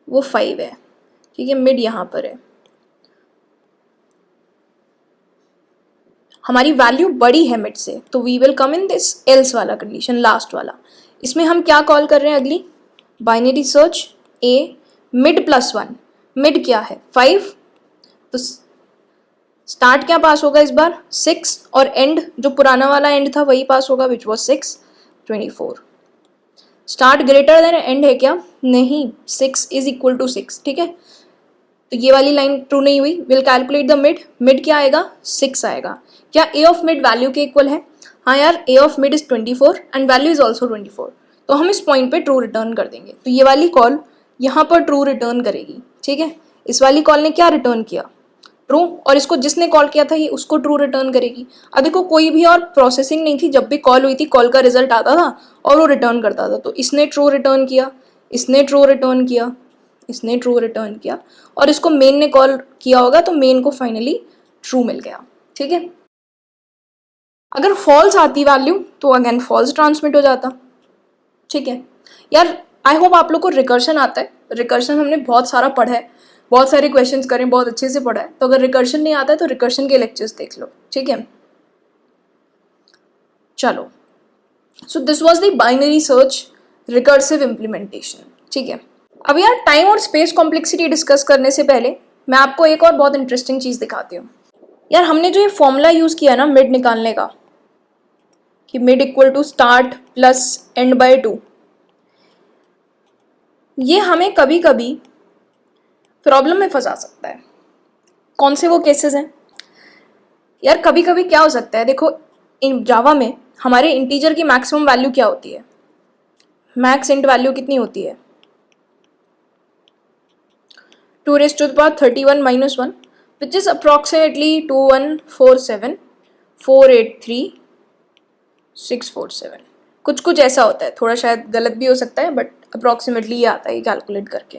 वो 5 है, ठीक है, मिड यहाँ पर है, हमारी वैल्यू बड़ी है मिड से, तो we will come in this else वाला कंडीशन, लास्ट वाला। इसमें हम क्या कॉल कर रहे हैं अगली, binary search A, mid +1, mid क्या है 5, तो स्टार्ट क्या पास होगा इस बार 6, और एंड जो पुराना वाला एंड था वही पास होगा which was 6, 24। Start greater than end है क्या, नहीं, 6 इज इक्वल टू 6, ठीक है, तो ये वाली लाइन ट्रू नहीं हुई, will calculate the mid, mid क्या आएगा 6 आएगा। क्या ए ऑफ मिड वैल्यू के इक्वल है, हाँ यार, A of mid is 24 and value is also 24, तो हम इस पॉइंट पे ट्रू रिटर्न कर देंगे, तो ये वाली कॉल यहाँ पर ट्रू रिटर्न करेगी, ठीक है। इस वाली कॉल ने क्या रिटर्न किया, ट्रू, और इसको जिसने कॉल किया था ये उसको ट्रू रिटर्न करेगी। अब देखो कोई भी और प्रोसेसिंग नहीं थी, जब भी कॉल हुई थी कॉल का रिजल्ट आता था और वो रिटर्न करता था, तो इसने ट्रू रिटर्न किया, इसने ट्रू रिटर्न किया, इसने ट्रू रिटर्न किया, और इसको मेन ने कॉल किया होगा तो मेन को फाइनली ट्रू मिल गया, ठीक है। अगर फॉल्स आती वैल्यू तो अगेन फॉल्स ट्रांसमिट हो जाता, ठीक है। यार आई होप आप लोग को रिकर्शन आता है, रिकर्शन हमने बहुत सारा पढ़ा है, बहुत सारे क्वेश्चंस करें, बहुत अच्छे से पढ़ा है, तो अगर रिकर्शन नहीं आता है तो रिकर्शन के लेक्चर्स देख लो, ठीक है। चलो, so this was the binary search recursive implementation, ठीक है। अब यार टाइम और स्पेस कॉम्प्लेक्सिटी डिस्कस करने से पहले मैं आपको एक और बहुत इंटरेस्टिंग चीज़ दिखाती हूँ। यार हमने जो ये फॉर्मूला यूज़ किया ना मिड निकालने का, कि mid equal to start plus end by 2, ये हमें कभी कभी प्रॉब्लम में फंसा सकता है। कौन से वो केसेस हैं यार, कभी कभी क्या हो सकता है, देखो इन जावा में हमारे इंटीजर की मैक्सिमम वैल्यू क्या होती है, मैक्स इंट वैल्यू कितनी होती है 2⁻31 - 1, विच इज अप्रॉक्सीमेटली 2147483647, कुछ कुछ ऐसा होता है, थोड़ा शायद गलत भी हो सकता है बट अप्रॉक्सीमेटली ये आता है ये कैलकुलेट करके,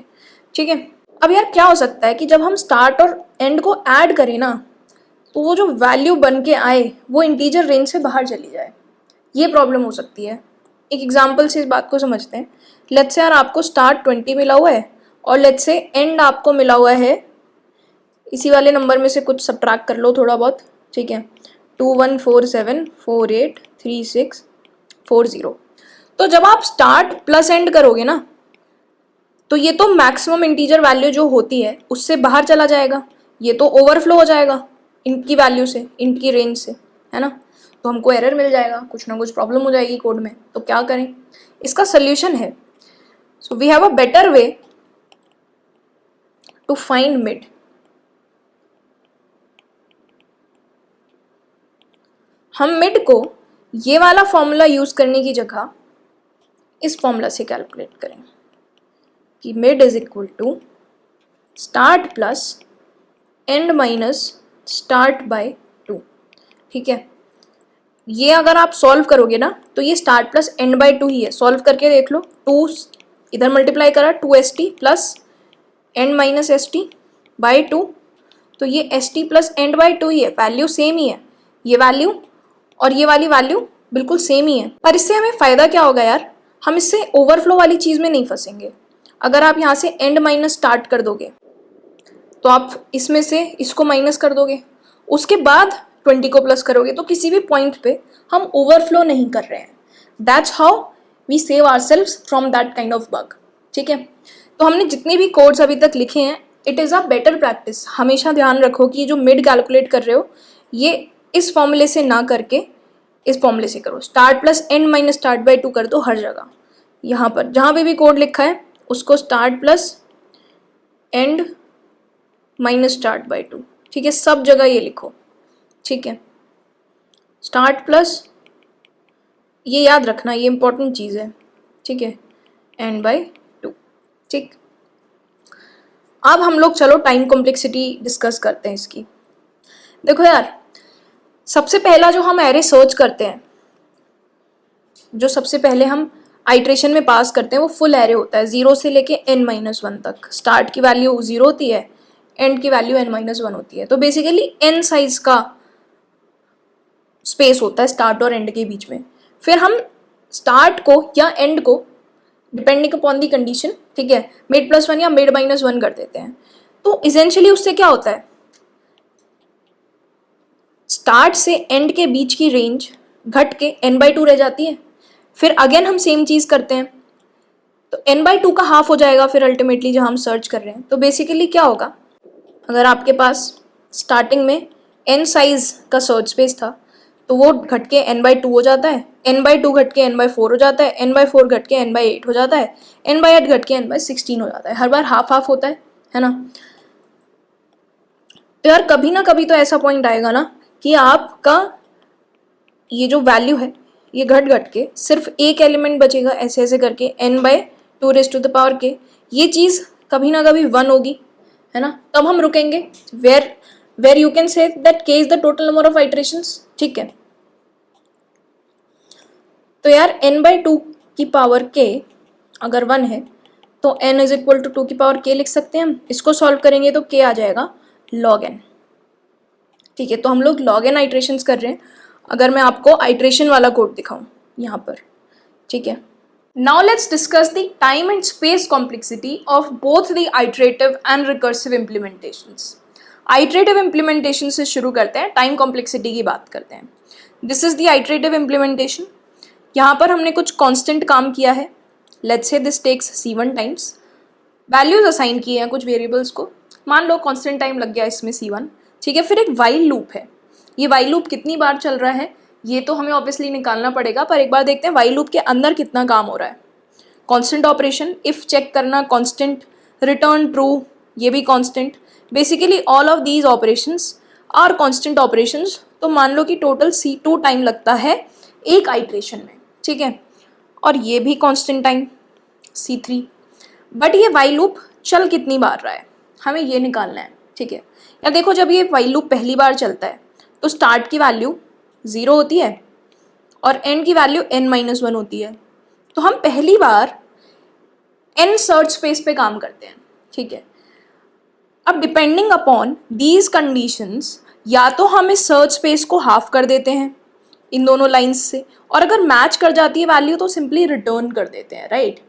ठीक है। अब यार क्या हो सकता है कि जब हम स्टार्ट और एंड को ऐड करें ना, तो वो जो वैल्यू बन के आए वो इंटीजर रेंज से बाहर चली जाए, ये प्रॉब्लम हो सकती है। एक एग्जांपल से इस बात को समझते हैं। लेट्स से यार आपको स्टार्ट 20 मिला हुआ है और लेट्स से एंड आपको मिला हुआ है, इसी वाले नंबर में से कुछ सब्ट्रैक्ट कर लो थोड़ा बहुत, ठीक है, 2147483640। तो जब आप स्टार्ट प्लस एंड करोगे ना, तो ये तो मैक्सिमम इंटीजर वैल्यू जो होती है उससे बाहर चला जाएगा, ये तो ओवरफ्लो हो जाएगा इनकी वैल्यू से, इनकी रेंज से, है ना। तो हमको एरर मिल जाएगा, कुछ ना कुछ प्रॉब्लम हो जाएगी कोड में। तो क्या करें, इसका सोल्यूशन है, so we have a better way to find mid. हम मिड को ये वाला फॉर्मूला यूज करने की जगह इस फॉर्मूला से कैलकुलेट करें कि mid is equal to start plus end minus start by 2, ठीक है। ये अगर आप सॉल्व करोगे ना तो ये स्टार्ट प्लस एंड बाय 2 ही है, सॉल्व करके देख लो। 2 इधर मल्टीप्लाई करा 2st plus end minus st by 2, तो ये st प्लस एंड बाय 2 ही है, वैल्यू सेम ही है, ये वैल्यू और ये वाली वैल्यू बिल्कुल सेम ही है। पर इससे हमें फ़ायदा क्या होगा यार, हम इससे ओवरफ्लो वाली चीज़ में नहीं फंसेंगे। अगर आप यहाँ से एंड माइनस स्टार्ट कर दोगे तो आप इसमें से इसको माइनस कर दोगे, उसके बाद 20 को प्लस करोगे, तो किसी भी पॉइंट पे हम ओवरफ्लो नहीं कर रहे हैं। That's how we save ourselves from that kind of bug, ठीक है। तो हमने जितने भी कोड्स अभी तक लिखे हैं, it is a better practice. हमेशा ध्यान रखो कि जो मिड कैलकुलेट कर रहे हो ये इस फॉर्मूले से ना करके इस फॉर्मूले से करो। Start plus end minus start by 2 कर दो हर जगह, यहाँ पर जहाँ पे भी कोड लिखा है उसको start plus end minus start by 2, ठीक है, सब जगह ये लिखो, ठीक है। स्टार्ट प्लस, ये याद रखना, ये इंपॉर्टेंट चीज़ है, ठीक है, एंड बाय 2, ठीक। अब हम लोग चलो टाइम कॉम्प्लेक्सिटी डिस्कस करते हैं इसकी। देखो यार, सबसे पहला जो हम एरे सर्च करते हैं, जो सबसे पहले हम आइट्रेशन में पास करते हैं वो फुल एरे होता है, 0 से लेके n-1 तक। स्टार्ट की वैल्यू 0 होती है, एंड की वैल्यू n-1 होती है। तो बेसिकली n साइज का स्पेस होता है स्टार्ट और एंड के बीच में। फिर हम स्टार्ट को या एंड को डिपेंडिंग अपॉन दी कंडीशन, ठीक है, मिड प्लस 1 या मिड माइनस 1 कर देते हैं। तो इसेंशियली उससे क्या होता है, स्टार्ट से एंड के बीच की रेंज घट के n/2 रह जाती है। फिर अगेन हम सेम चीज़ करते हैं तो n/2 का हाफ हो जाएगा फिर अल्टीमेटली जहाँ हम सर्च कर रहे हैं। तो बेसिकली क्या होगा, अगर आपके पास स्टार्टिंग में n साइज का सर्च स्पेस था तो वो घट के n/2 हो जाता है, n/2 घट के n/4 हो जाता है, n/4 घट के n/8 हो जाता है, n/8 घट के n/16 हो जाता है। हर बार हाफ हाफ होता है ना। तो यार कभी ना कभी तो ऐसा पॉइंट आएगा ना कि आपका ये जो वैल्यू है ये घट घट के सिर्फ एक एलिमेंट बचेगा, ऐसे ऐसे करके n/2 के, ये चीज़ कभी ना कभी 1 होगी, है ना। तब हम रुकेंगे, where you can say that k is the total number of iterations, ठीक है। तो यार n/2 की पावर k अगर 1 है तो n इज इक्वल टू 2 की पावर k लिख सकते हैं हम। इसको सॉल्व करेंगे तो k आ जाएगा log n, ठीक है। तो हम लोग log n आइट्रेशंस कर रहे हैं। अगर मैं आपको आइट्रेशन वाला कोड दिखाऊं यहाँ पर, ठीक है। Now let's discuss the time and space complexity of both the iterative and recursive implementations. Iterative implementation से शुरू करते हैं, टाइम कॉम्प्लेक्सिटी की बात करते हैं। This is the iterative implementation. यहाँ पर हमने कुछ कांस्टेंट काम किया है, let's say this takes c1 times, values assign किए हैं कुछ वेरिएबल्स को, मान लो कांस्टेंट टाइम लग गया इसमें c1, ठीक है। फिर एक वाइल लूप है, ये वाइल लूप कितनी बार चल रहा है ये तो हमें ऑब्वियसली निकालना पड़ेगा, पर एक बार देखते हैं वाइल लूप के अंदर कितना काम हो रहा है। कांस्टेंट ऑपरेशन, इफ चेक करना कांस्टेंट, रिटर्न ट्रू ये भी constant, basically all of these operations are constant operations. तो मान लो कि टोटल c2 टाइम लगता है एक आइट्रेशन में, ठीक है, और ये भी कांस्टेंट टाइम c3। बट ये वाइल लूप चल कितनी बार रहा है हमें ये निकालना है, ठीक है। या देखो जब ये वाइल लूप पहली बार चलता है तो स्टार्ट की वैल्यू 0 होती है और n की वैल्यू n-1 होती है, तो हम पहली बार n सर्च स्पेस पे काम करते हैं, ठीक है। अब डिपेंडिंग अपॉन दीज कंडीशंस या तो हम इस सर्च स्पेस को हाफ कर देते हैं इन दोनों लाइंस से, और अगर मैच कर जाती है वैल्यू तो सिंपली रिटर्न कर देते हैं, राइट।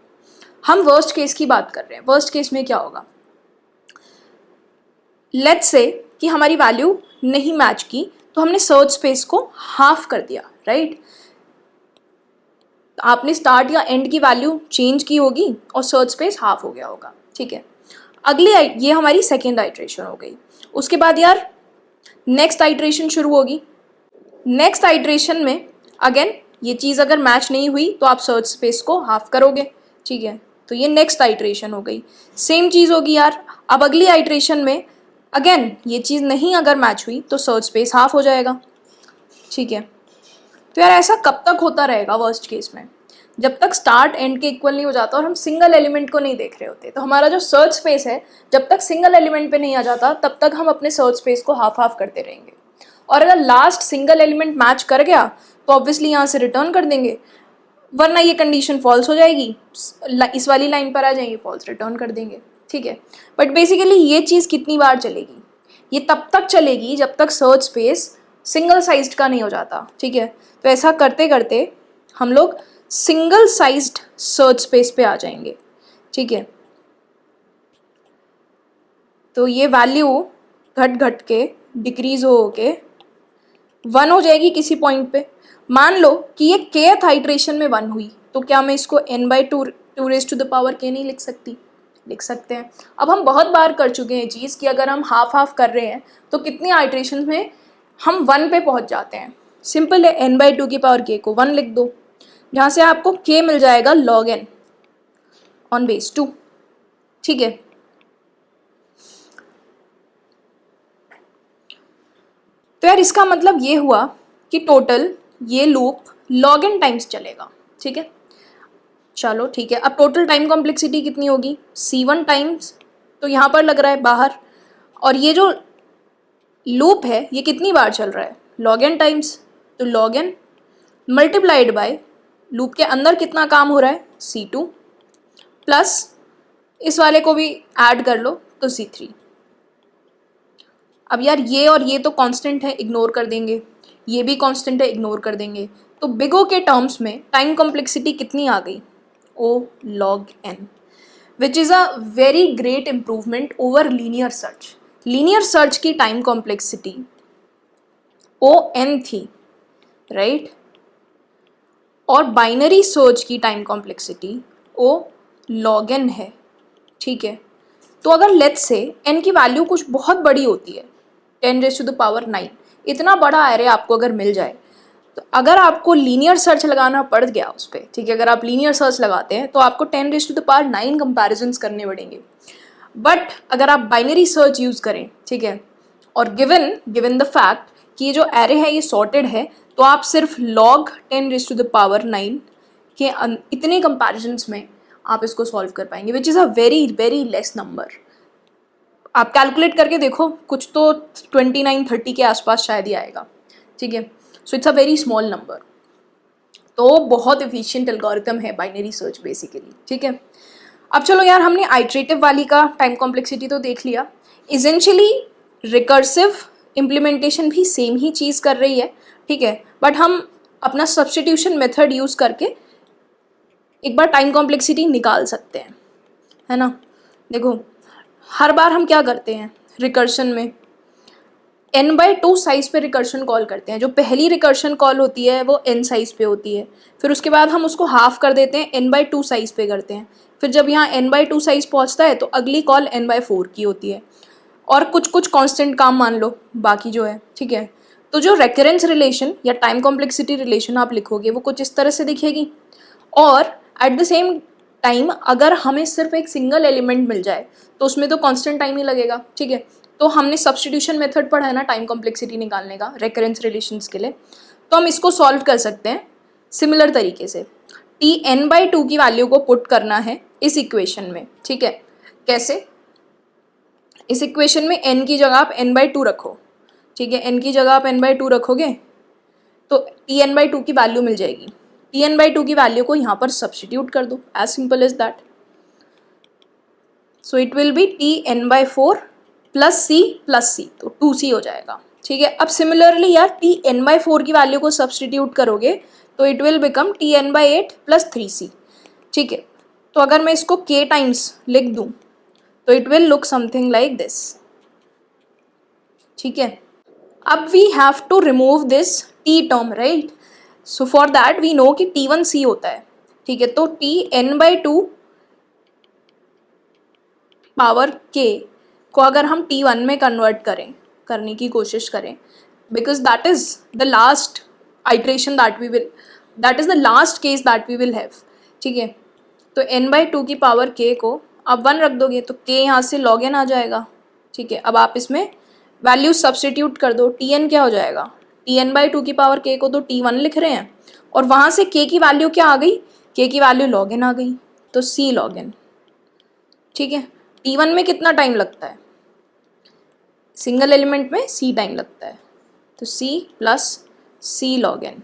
हम वर्स्ट केस की बात कर रहे हैं। वर्स्ट केस में क्या होगा, लेट्स से कि हमारी वैल्यू नहीं मैच की, तो हमने सर्च स्पेस को हाफ कर दिया, राइट। आपने स्टार्ट या एंड की वैल्यू चेंज की होगी और सर्च स्पेस हाफ हो गया होगा, ठीक है। अगली ये हमारी सेकेंड आइट्रेशन हो गई। उसके बाद यार नेक्स्ट आइट्रेशन शुरू होगी। नेक्स्ट आइट्रेशन में अगेन ये चीज़ अगर मैच नहीं हुई तो आप सर्च स्पेस को हाफ करोगे, ठीक है। तो ये नेक्स्ट आइट्रेशन हो गई। सेम चीज़ होगी यार, अब अगली आइट्रेशन में अगेन ये चीज़ नहीं अगर मैच हुई तो सर्च स्पेस हाफ हो जाएगा, ठीक है। तो यार ऐसा कब तक होता रहेगा वर्स्ट केस में, जब तक स्टार्ट एंड के इक्वल नहीं हो जाता और हम सिंगल एलिमेंट को नहीं देख रहे होते। तो हमारा जो सर्च स्पेस है जब तक सिंगल एलिमेंट पे नहीं आ जाता तब तक हम अपने सर्च स्पेस को हाफ हाफ करते रहेंगे, और अगर लास्ट सिंगल एलिमेंट मैच कर गया तो ऑब्वियसली यहाँ से रिटर्न कर देंगे, वरना ये कंडीशन फॉल्स हो जाएगी, इस वाली लाइन पर आ जाएंगे, फॉल्स रिटर्न कर देंगे, ठीक है। बट बेसिकली ये चीज़ कितनी बार चलेगी, ये तब तक चलेगी जब तक सर्च स्पेस सिंगल साइज्ड का नहीं हो जाता, ठीक है। तो ऐसा करते करते हम लोग सिंगल साइज्ड सर्च स्पेस पे आ जाएंगे, ठीक है। तो ये वैल्यू घट घट के डिक्रीज हो के 1 हो जाएगी किसी पॉइंट पे। मान लो कि ये kth आइट्रेशन में 1 हुई, तो क्या मैं इसको n/2 2 नहीं लिख सकती? लिख सकते हैं। अब हम बहुत बार कर चुके हैं चीज़ कि अगर हम हाफ हाफ कर रहे हैं तो कितनी आइट्रेशन में हम 1 पे पहुंच जाते हैं। सिंपल है, n/2 को 1 लिख दो, जहाँ से आपको k मिल जाएगा log n ऑन बेस 2, ठीक है। तो यार इसका मतलब ये हुआ कि टोटल ये लूप log n टाइम्स चलेगा, ठीक है। चलो ठीक है, अब टोटल टाइम कॉम्प्लेक्सिटी कितनी होगी, c1 टाइम्स, तो यहाँ पर लग रहा है बाहर, और ये जो लूप है ये कितनी बार चल रहा है, log n टाइम्स, तो log n multiplied by loop के अंदर कितना काम हो रहा है, c2 प्लस इस वाले को भी ऐड कर लो तो c3। अब यार ये और ये तो कांस्टेंट है, इग्नोर कर देंगे, ये भी कांस्टेंट है, इग्नोर कर देंगे, तो बिग O के टर्म्स में टाइम कॉम्प्लेक्सिटी कितनी आ गई, O log n, which is a very great improvement over linear search. Linear search की टाइम कॉम्प्लेक्सिटी ON थी, राइट, और बाइनरी सर्च की time complexity O log n है, ठीक है। तो अगर लेट्स से n की वैल्यू कुछ बहुत बड़ी होती है, 10⁻⁹, इतना बड़ा एरे आपको अगर मिल जाए, तो अगर आपको लीनियर सर्च लगाना पड़ गया उस पर, ठीक है, अगर आप लीनियर सर्च लगाते हैं तो आपको 10⁻⁹ कंपैरिजंस करने पड़ेंगे। बट अगर आप बाइनरी सर्च यूज़ करें, ठीक है, और गिवन द फैक्ट कि ये जो एरे है ये सॉर्टेड है, तो आप सिर्फ log 10⁻⁹ के इतने कंपैरिजंस में आप इसको सॉल्व कर पाएंगे, which is a very very less number. आप कैलकुलेट करके देखो, कुछ तो 29-30 के आसपास शायद ही आएगा, ठीक है। So it's a very small number. तो बहुत एफिशिएंट एल्गोरिथम है बाइनरी सर्च बेसिकली, ठीक है। अब चलो यार, हमने आइट्रेटिव वाली का टाइम कॉम्प्लेक्सिटी तो देख लिया। इसेंशियली रिकर्सिव इम्प्लीमेंटेशन भी सेम ही चीज़ कर रही है, ठीक है, बट हम अपना सब्स्टिट्यूशन मेथड यूज़ करके एक बार टाइम कॉम्प्लेक्सिटी निकाल सकते हैं, है ना। देखो हर बार हम क्या करते हैं रिकर्शन में, n/2 साइज पे रिकर्शन कॉल करते हैं। जो पहली रिकर्शन कॉल होती है वो n साइज पे होती है, फिर उसके बाद हम उसको हाफ कर देते हैं, n/2 साइज पे करते हैं, फिर जब यहाँ n/2 साइज पहुँचता है तो अगली कॉल n/4 की होती है, और कुछ कुछ कांस्टेंट काम मान लो बाकी जो है, ठीक है। तो जो रेकरेंस रिलेशन या टाइम कॉम्प्लेक्सिटी रिलेशन आप लिखोगे वो कुछ इस तरह से दिखेगी, और एट द सेम टाइम अगर हमें सिर्फ एक सिंगल एलिमेंट मिल जाए तो उसमें तो कांस्टेंट टाइम ही लगेगा, ठीक है। तो हमने सब्स्टिट्यूशन मेथड पढ़ा है ना टाइम कॉम्प्लेक्सिटी निकालने का रेकरेंस रिलेशंस के लिए, तो हम इसको सॉल्व कर सकते हैं सिमिलर तरीके से। Tn/2 की वैल्यू को पुट करना है इस इक्वेशन में, ठीक है। कैसे, इस इक्वेशन में n की जगह आप n/2 रखो, ठीक है, n की जगह आप n/2 रखोगे, तो टी एन बाई टू की वैल्यू मिल जाएगी। टी एन बाई टू की वैल्यू को यहाँ पर सब्सटीट्यूट कर दो, as simple as that. So it will be T N by four plus c, तो 2c हो जाएगा। ठीक है, अब सिमिलरली यार टी एन बाई फोर की वैल्यू को सब्सटीट्यूट करोगे तो it will become T N by eight plus 3c। ठीक है, तो अगर मैं इसको k टाइम्स लिख दूं तो it will look something like this. ठीक है, अब we have to remove this t term, right. So for that we know कि t1c होता है। ठीक है, तो T N by two power k को अगर हम t1 में कन्वर्ट करने की कोशिश करें, because that is the last iteration that is the last case that we will have. ठीक है, तो n बाई टू की पावर k को आप 1 रख दोगे तो k यहाँ से log n आ जाएगा। ठीक है, अब आप इसमें वैल्यू सब्सटीट्यूट कर दो, tn क्या हो जाएगा, tn बाई टू की पावर k को तो t1 लिख रहे हैं और वहाँ से k की वैल्यू क्या आ गई, k की वैल्यू log n आ गई, तो c log n। ठीक है, t1 में कितना टाइम लगता है, सिंगल एलिमेंट में c टाइम लगता है, तो c plus c log n।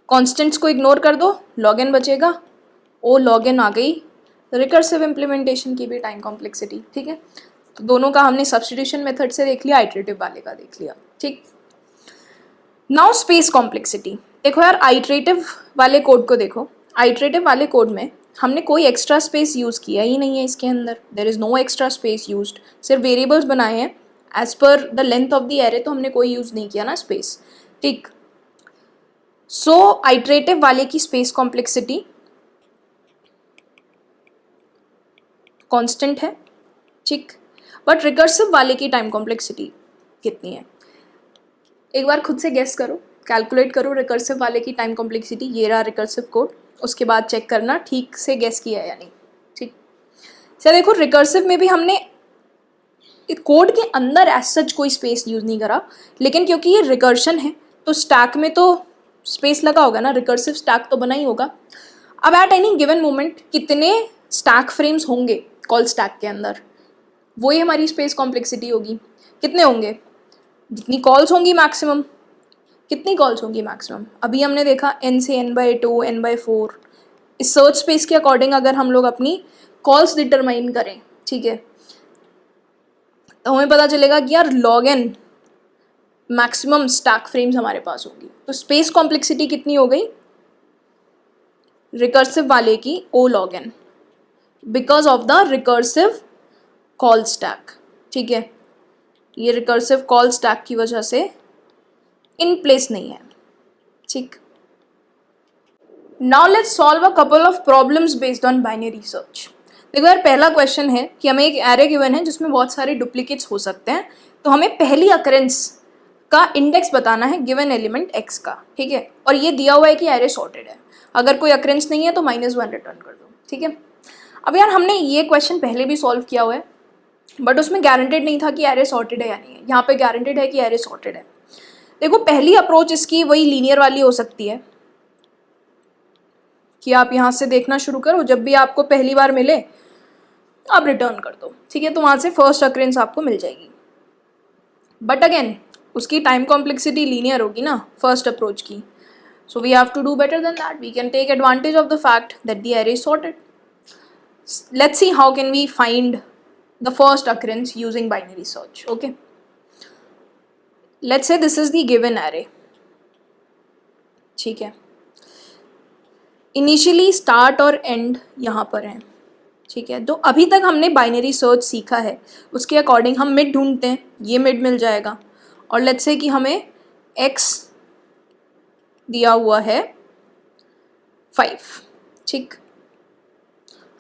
Constants को इग्नोर कर दो, log n बचेगा, o log n आ गई। रिकर्सिव इम्प्लीमेंटेशन की भी टाइम कॉम्प्लेक्सिटी। ठीक है, तो दोनों का हमने सब्स्टिट्यूशन मेथड से देख लिया, आइटरेटिव वाले का देख लिया। ठीक, नाउ स्पेस कॉम्प्लेक्सिटी। देखो यार, आइटरेटिव वाले कोड को देखो, आइटरेटिव वाले कोड में हमने कोई एक्स्ट्रा स्पेस यूज़ किया ही नहीं है इसके अंदर, there is no extra space used, सिर्फ वेरिएबल्स बनाए हैं as per the length of the array, तो हमने कोई यूज़ नहीं किया ना स्पेस। ठीक, सो आइटरेटिव वाले की स्पेस कॉम्प्लेक्सिटी कांस्टेंट है। ठीक, बट रिकर्सिव वाले की टाइम कॉम्प्लेक्सिटी कितनी है, एक बार खुद से गेस करो, कैलकुलेट करो रिकर्सिव वाले की टाइम कॉम्प्लेक्सिटी। ये रहा रिकर्सिव कोड, उसके बाद चेक करना ठीक से गेस किया है या नहीं। ठीक, सर देखो रिकर्सिव में भी हमने कोड के अंदर एज सच कोई स्पेस यूज़ नहीं करा, लेकिन क्योंकि ये रिकर्शन है तो स्टैक में तो स्पेस लगा होगा ना, रिकर्सिव स्टैक तो बना ही होगा। अब एट एनी गिवन मोमेंट कितने स्टैक फ्रेम्स होंगे कॉल स्टैक के अंदर, वही हमारी स्पेस कॉम्प्लेक्सिटी होगी। कितने होंगे, जितनी कॉल्स होंगी मैक्सिमम, कितनी कॉल्स होंगी मैक्सिमम, अभी हमने देखा n से n by to, n by four. इस सर्च स्पेस के अकॉर्डिंग अगर हम लोग अपनी कॉल्स डिटरमाइन करें, ठीक है, तो हमें पता चलेगा कि यार log n maximum stack frames हमारे पास होंगी। तो स्पेस कॉम्प्लेक्सिटी कितनी हो गई रिकर्सिव वाले की, o log n, because of the recursive call stack. ठीक है, ये रिकर्सिव कॉल स्टैक की वजह से इन प्लेस नहीं है। ठीक, now let's solve a couple of problems based on binary search. देखो यार, पहला क्वेश्चन है कि हमें एक एरे गिवन है जिसमें बहुत सारे डुप्लीकेट्स हो सकते हैं, तो हमें पहली अकरेंस का इंडेक्स बताना है गिवन एलिमेंट x का। ठीक है, और ये दिया हुआ है कि एरे सॉर्टेड है, अगर कोई अकरेंस नहीं है तो -1 रिटर्न कर दो। ठीक है, अब यार हमने ये क्वेश्चन पहले भी सॉल्व किया हुआ है, बट उसमें गारंटेड नहीं था कि एरे सॉर्टेड है या नहीं है, यहाँ पे गारंटेड है कि एरे सॉर्टेड है। देखो पहली अप्रोच इसकी वही लीनियर वाली हो सकती है कि आप यहाँ से देखना शुरू करो, जब भी आपको पहली बार मिले आप रिटर्न कर दो। ठीक है, तो वहाँ से फर्स्ट अकरेंस आपको मिल जाएगी, बट अगेन उसकी टाइम कॉम्प्लेक्सिटी लीनियर होगी ना फर्स्ट अप्रोच की। So we have to do better than that, we can take advantage of the fact that the array is sorted. Let's see how can we find the first occurrence using binary search. Okay, let's say this is the given array. ठीक है, initially start और and यहाँ पर हैं। ठीक है, तो अभी तक हमने बाइनरी सर्च सीखा है, उसके अकॉर्डिंग हम मिड ढूंढते हैं, ये मिड मिल जाएगा। और लेट्स से कि हमें x दिया हुआ है 5। ठीक,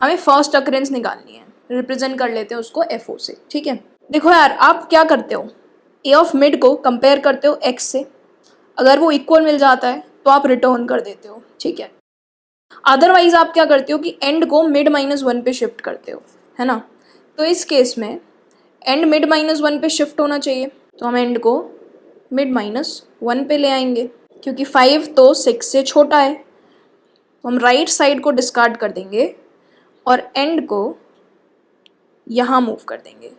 हमें फर्स्ट अकरेंस निकालनी है, रिप्रेजेंट कर लेते हैं उसको FO से। ठीक है, देखो यार आप क्या करते हो, ए ऑफ मिड को कंपेयर करते हो x से, अगर वो इक्वल मिल जाता है तो आप रिटर्न कर देते हो। ठीक है, अदरवाइज आप क्या करते हो कि एंड को मिड -1 पे शिफ्ट करते हो, है ना। तो इस केस में एंड मिड -1 पे शिफ्ट होना चाहिए, तो हम एंड को मिड -1 पे ले आएंगे, क्योंकि 5 तो 6 से छोटा है, तो हम राइट साइड को डिस्कार्ड कर देंगे और एंड को यहाँ मूव कर देंगे।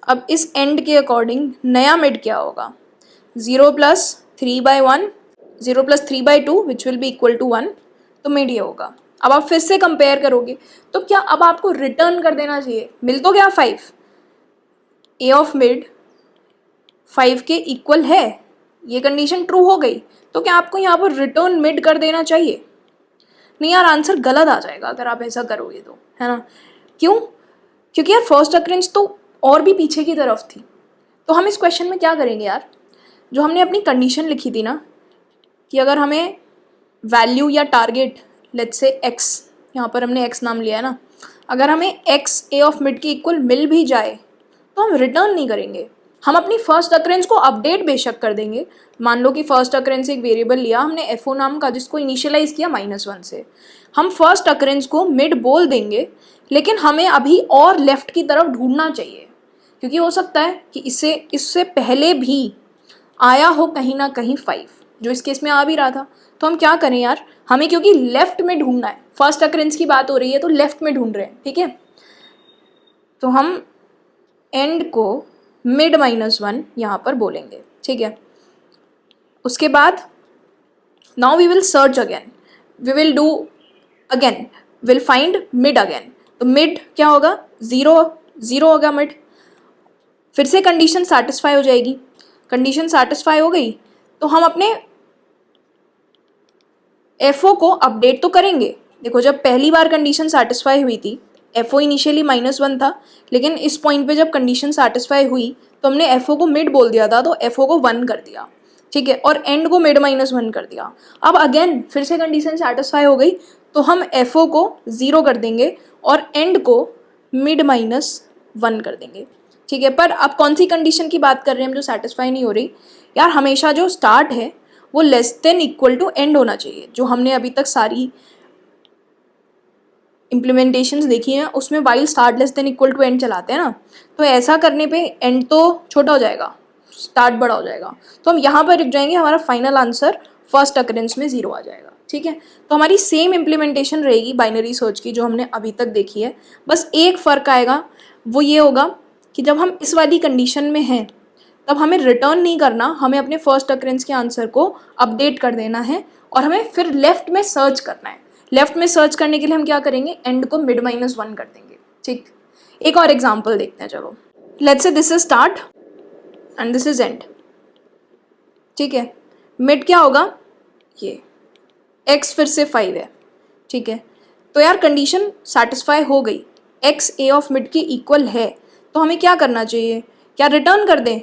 अब इस एंड के अकॉर्डिंग नया मिड क्या होगा, 0 + 3/1 0 + 3/2 which will be equal to 1, तो मिड ये होगा। अब आप फिर से कंपेयर करोगे तो क्या अब आपको रिटर्न कर देना चाहिए? मिल तो गया 5, ए ऑफ मिड 5 के इक्वल है, ये कंडीशन ट्रू हो गई, तो क्या आपको यहाँ पर रिटर्न मिड कर देना चाहिए? नहीं यार, आंसर गलत आ जाएगा अगर आप ऐसा करोगे तो, है ना? क्यों? क्योंकि यार फर्स्ट अक्रेंस तो और भी पीछे की तरफ थी। तो हम इस क्वेश्चन में क्या करेंगे यार, जो हमने अपनी कंडीशन लिखी थी ना कि अगर हमें वैल्यू या टारगेट, लेट्स से एक्स, यहाँ पर हमने एक्स नाम लिया है ना, अगर हमें एक्स ए ऑफ मिड के इक्वल मिल भी जाए तो हम रिटर्न नहीं करेंगे, हम अपनी फर्स्ट अक्रेंस को अपडेट बेशक कर देंगे। मान लो कि फर्स्ट अक्रेंस एक वेरिएबल लिया हमने एफओ नाम का, जिसको इनिशियलाइज किया -1 से, हम फर्स्ट अक्रेंस को मिड बोल देंगे, लेकिन हमें अभी और लेफ्ट की तरफ ढूंढना चाहिए, क्योंकि हो सकता है कि इससे पहले भी आया हो कहीं ना कहीं 5, जो इस केस में आ भी रहा था। तो हम क्या करें यार, हमें क्योंकि लेफ्ट में ढूंढना है, फर्स्ट अक्रेंस की बात हो रही है तो लेफ्ट में ढूंढ रहे हैं, ठीक है? तो हम एंड को मिड -1 यहाँ पर बोलेंगे, ठीक है? उसके बाद now we will search again, we will do again, will find mid again. तो मिड क्या होगा? 0 होगा मिड। फिर से कंडीशन सेटिस्फाई हो जाएगी, कंडीशन सेटिस्फाई हो गई तो हम अपने एफओ को अपडेट तो करेंगे। देखो, जब पहली बार कंडीशन सेटिस्फाई हुई थी, एफओ इनिशियली -1 था, लेकिन इस पॉइंट पे जब कंडीशन सेटिस्फाई हुई तो हमने एफओ को मिड बोल दिया था, तो एफओ को 1 कर दिया, ठीक है? और एंड को मिड -1 कर दिया। अब अगेन फिर से कंडीशन सेटिस्फाई हो गई तो हम एफओ को 0 कर देंगे और एंड को मिड -1 कर देंगे, ठीक है? पर अब कौन सी कंडीशन की बात कर रहे हैं हम जो सेटिस्फाई नहीं हो रही? यार हमेशा जो स्टार्ट है वो less than equal to end होना चाहिए। जो हमने अभी तक सारी इम्प्लीमेंटेशंस देखी हैं उसमें while start less than equal to end चलाते हैं ना, तो ऐसा करने पे एंड तो छोटा हो जाएगा, स्टार्ट बड़ा हो जाएगा, तो हम यहाँ पर रुक जाएंगे, हमारा फाइनल आंसर फर्स्ट अकरेंस में 0 आ जाएगा, ठीक है? तो हमारी सेम इम्प्लीमेंटेशन रहेगी बाइनरी सर्च की जो हमने अभी तक देखी है, बस एक फ़र्क आएगा, वो ये होगा कि जब हम इस वाली कंडीशन में हैं तब हमें रिटर्न नहीं करना, हमें अपने फर्स्ट अकरेंस के आंसर को अपडेट कर देना है और हमें फिर लेफ्ट में सर्च करना है। लेफ्ट में सर्च करने के लिए हम क्या करेंगे? एंड को मिड -1 कर देंगे, ठीक? एक और एग्जांपल देखते हैं, चलो। Let's say this is start and this is and, ठीक है? मिड क्या होगा? ये x फिर से 5 है, ठीक है? तो यार कंडीशन सेटिस्फाई हो गई, x a ऑफ मिड के इक्वल है, तो हमें क्या करना चाहिए? क्या रिटर्न कर दें?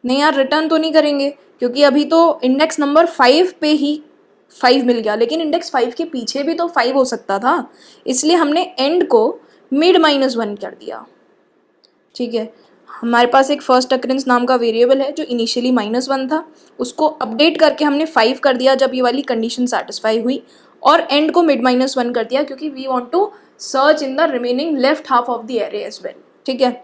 नहीं यार, रिटर्न तो नहीं करेंगे, क्योंकि अभी तो इंडेक्स नंबर 5 पे ही 5 मिल गया, लेकिन इंडेक्स 5 के पीछे भी तो 5 हो सकता था, इसलिए हमने एंड को मिड -1 कर दिया, ठीक है? हमारे पास एक फर्स्ट अकरेंस नाम का वेरिएबल है जो इनिशियली -1 था, उसको अपडेट करके हमने 5 कर दिया जब ये वाली कंडीशन सेटिस्फाई हुई, और एंड को मिड -1 कर दिया क्योंकि we want to search in the remaining left half of the array as well, ठीक है?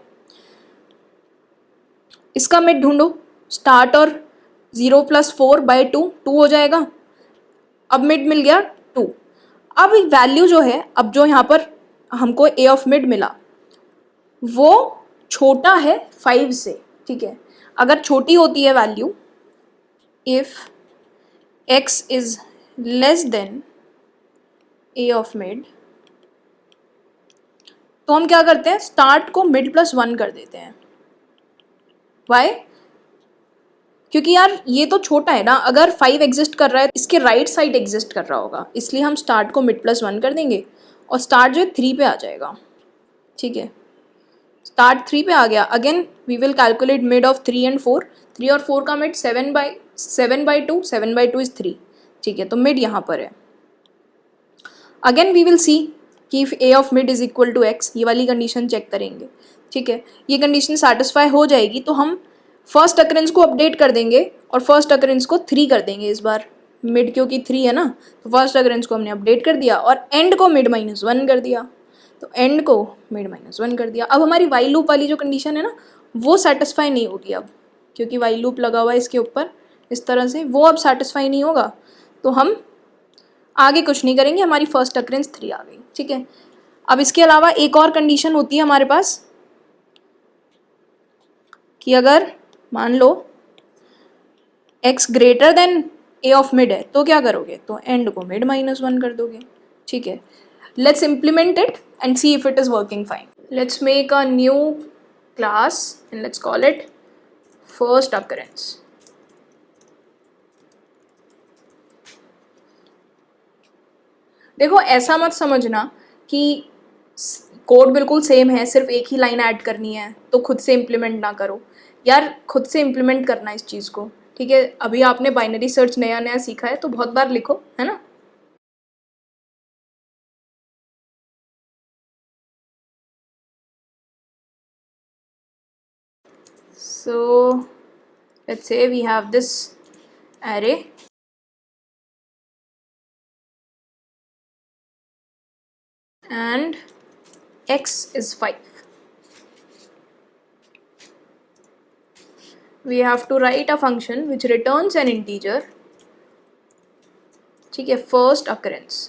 इसका मिड ढूंढो, स्टार्ट और 0 + 4/2 2 हो जाएगा। अब मिड मिल गया 2। अब वैल्यू जो है, अब जो यहाँ पर हमको ए ऑफ मिड मिला वो छोटा है 5 से, ठीक है? अगर छोटी होती है value, if x is less then A of mid, तो हम क्या करते हैं? स्टार्ट को मिड +1 कर देते हैं। वाई? क्योंकि यार ये तो छोटा है ना, अगर 5 एग्जिस्ट कर रहा है इसके राइट साइड एग्जिस्ट कर रहा होगा, इसलिए हम स्टार्ट को मिड +1 कर देंगे और स्टार्ट जो है 3 पे आ जाएगा, ठीक है? स्टार्ट 3 पे आ गया, again we will calculate mid of 3 and 4, 3 और 4 का मिड 7/2, 7/2 इज 3, ठीक है? तो मिड यहाँ पर है। अगेन वी विल सी कि if A of mid is equal to X, ये वाली कंडीशन चेक करेंगे, ठीक है? ये कंडीशन सेटिस्फाई हो जाएगी तो हम फर्स्ट अकरेंस को अपडेट कर देंगे और फर्स्ट अकरेंस को 3 कर देंगे इस बार, मिड क्योंकि 3 है ना, तो फर्स्ट अकरेंस को हमने अपडेट कर दिया और एंड को मिड -1 कर दिया, तो एंड को मिड -1 कर दिया। अब हमारी वाइल लूप वाली जो कंडीशन है ना वो सेटिस्फाई नहीं होगी अब, क्योंकि वाइल लूप लगा हुआ है इसके ऊपर इस तरह से, वो अब सेटिस्फाई नहीं होगा, तो हम आगे कुछ नहीं करेंगे, हमारी फर्स्ट अकरेंस 3 आ गई, ठीक है? अब इसके अलावा एक और कंडीशन होती है हमारे पास कि अगर मान लो x greater than A of mid है तो क्या करोगे, तो एंड को मिड -1 कर दोगे, ठीक है। Let's implement it and see if it is working fine. Let's make a new class and let's call it first occurrence. देखो ऐसा मत समझना कि कोड बिल्कुल सेम है, सिर्फ एक ही लाइन ऐड करनी है तो खुद से इम्प्लीमेंट ना करो यार, खुद से इम्प्लीमेंट करना इस चीज़ को, ठीक है। अभी आपने बाइनरी सर्च नया नया सीखा है तो बहुत बार लिखो, है ना। So let's say we have this array and x is 5. We have to write a function which returns an integer, ठीक है, first occurrence.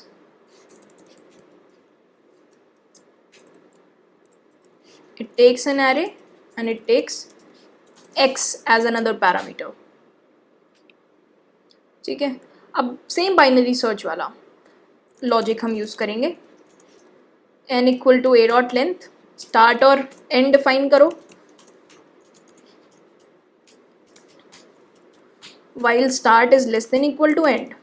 It takes an array and it takes x as another parameter, ठीक है। अब same binary search वाला logic हम use करेंगे। n equal to a dot length, start और end define करो, while start is less than equal to end,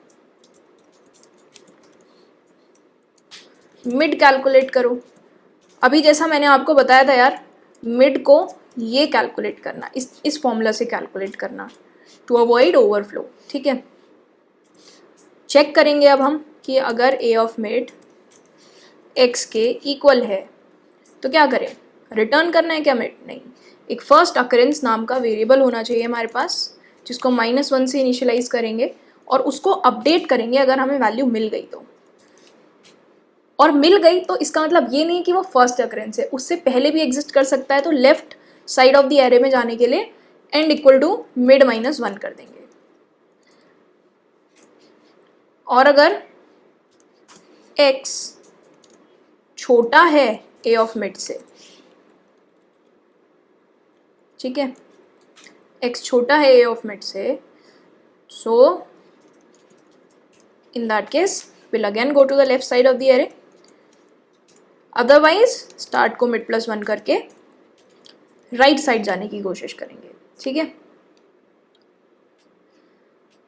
mid calculate करो। अभी जैसा मैंने आपको बताया था यार, मिड को ये कैलकुलेट करना, इस फॉर्मूला से कैलकुलेट करना टू अवॉइड ओवरफ्लो, ठीक है। चेक करेंगे अब हम कि अगर ए ऑफ मिड एक्स के इक्वल है तो क्या करें, रिटर्न करना है क्या मिड, नहीं। एक फर्स्ट अकरेंस नाम का वेरिएबल होना चाहिए हमारे पास जिसको -1 से इनिशियलाइज करेंगे और उसको अपडेट करेंगे अगर हमें वैल्यू मिल गई तो। और मिल गई तो इसका मतलब ये नहीं कि वो फर्स्ट अकरेंस है, उससे पहले भी एग्जिस्ट कर सकता है, तो left side of the array में जाने के लिए एंड इक्वल टू मिड -1 कर देंगे। और अगर x छोटा है a ऑफ मिड से, ठीक है, x छोटा है a ऑफ मिड से, सो in that case we'll again go to the left side of the array, otherwise start को मिड +1 करके राइट साइड जाने की कोशिश करेंगे, ठीक है।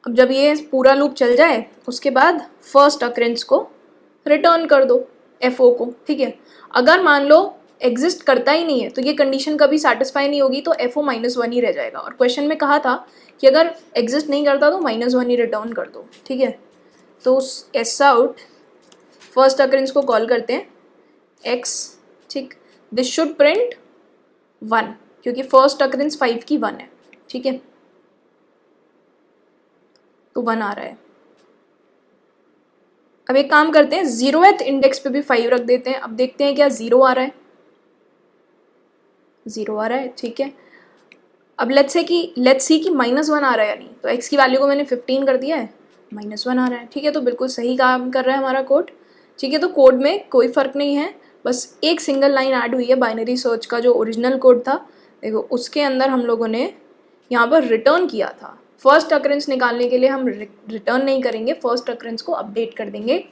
अब जब ये पूरा लूप चल जाए उसके बाद फर्स्ट अकरेंस को रिटर्न कर दो एफ ओ को, ठीक है। अगर मान लो एग्जिस्ट करता ही नहीं है तो ये कंडीशन कभी सेटिस्फाई नहीं होगी, तो एफ ओ -1 ही रह जाएगा। और क्वेश्चन में कहा था कि अगर एग्जिस्ट नहीं करता तो -1 ही रिटर्न कर दो, ठीक है। तो एस आउट फर्स्ट अकरेंस को कॉल करते हैं एक्स, ठीक, दिस शुड प्रिंट 1 क्योंकि फर्स्ट अकरेंस 5 की 1 है, ठीक है, तो 1 आ रहा है। अब एक काम करते हैं, 0th इंडेक्स पे भी 5 रख देते हैं। अब देखते हैं क्या 0 आ रहा है, 0 आ रहा है, ठीक है। अब लेट्स सी कि -1 आ रहा है या नहीं, तो x की वैल्यू को मैंने 15 कर दिया है, -1 आ रहा है, ठीक है। तो बिल्कुल सही काम कर रहा है हमारा कोड, ठीक है। तो कोड में कोई फ़र्क नहीं है, बस एक सिंगल लाइन ऐड हुई है बाइनरी सर्च का जो ओरिजिनल कोड था, देखो उसके अंदर हम लोगों ने यहाँ पर रिटर्न किया था। फर्स्ट अकरेंस निकालने के लिए हम रिटर्न नहीं करेंगे, फर्स्ट अकरेंस को अपडेट कर देंगे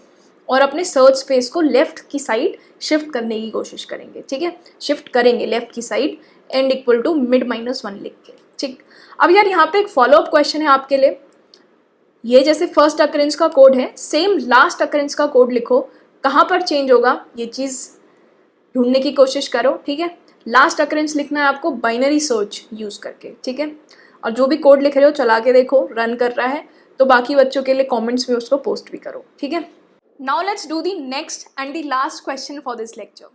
और अपने सर्च स्पेस को लेफ्ट की साइड शिफ्ट करने की कोशिश करेंगे, ठीक है। शिफ्ट करेंगे लेफ्ट की side end equal to mid -1 लिख के, ठीक। अब यार यहाँ पे एक फॉलोअप क्वेश्चन है आपके लिए, ये जैसे फर्स्ट अकरेंस का कोड है सेम लास्ट अकरेंस का कोड लिखो, कहाँ पर चेंज होगा ये चीज़ ढूंढने की कोशिश करो, ठीक है। लास्ट अकरेंस लिखना है आपको बाइनरी सर्च यूज़ करके, ठीक है। और जो भी कोड लिख रहे हो चला के देखो रन कर रहा है तो बाकी बच्चों के लिए कमेंट्स में उसको पोस्ट भी करो, ठीक है। Now let's do the next and the last question for this lecture.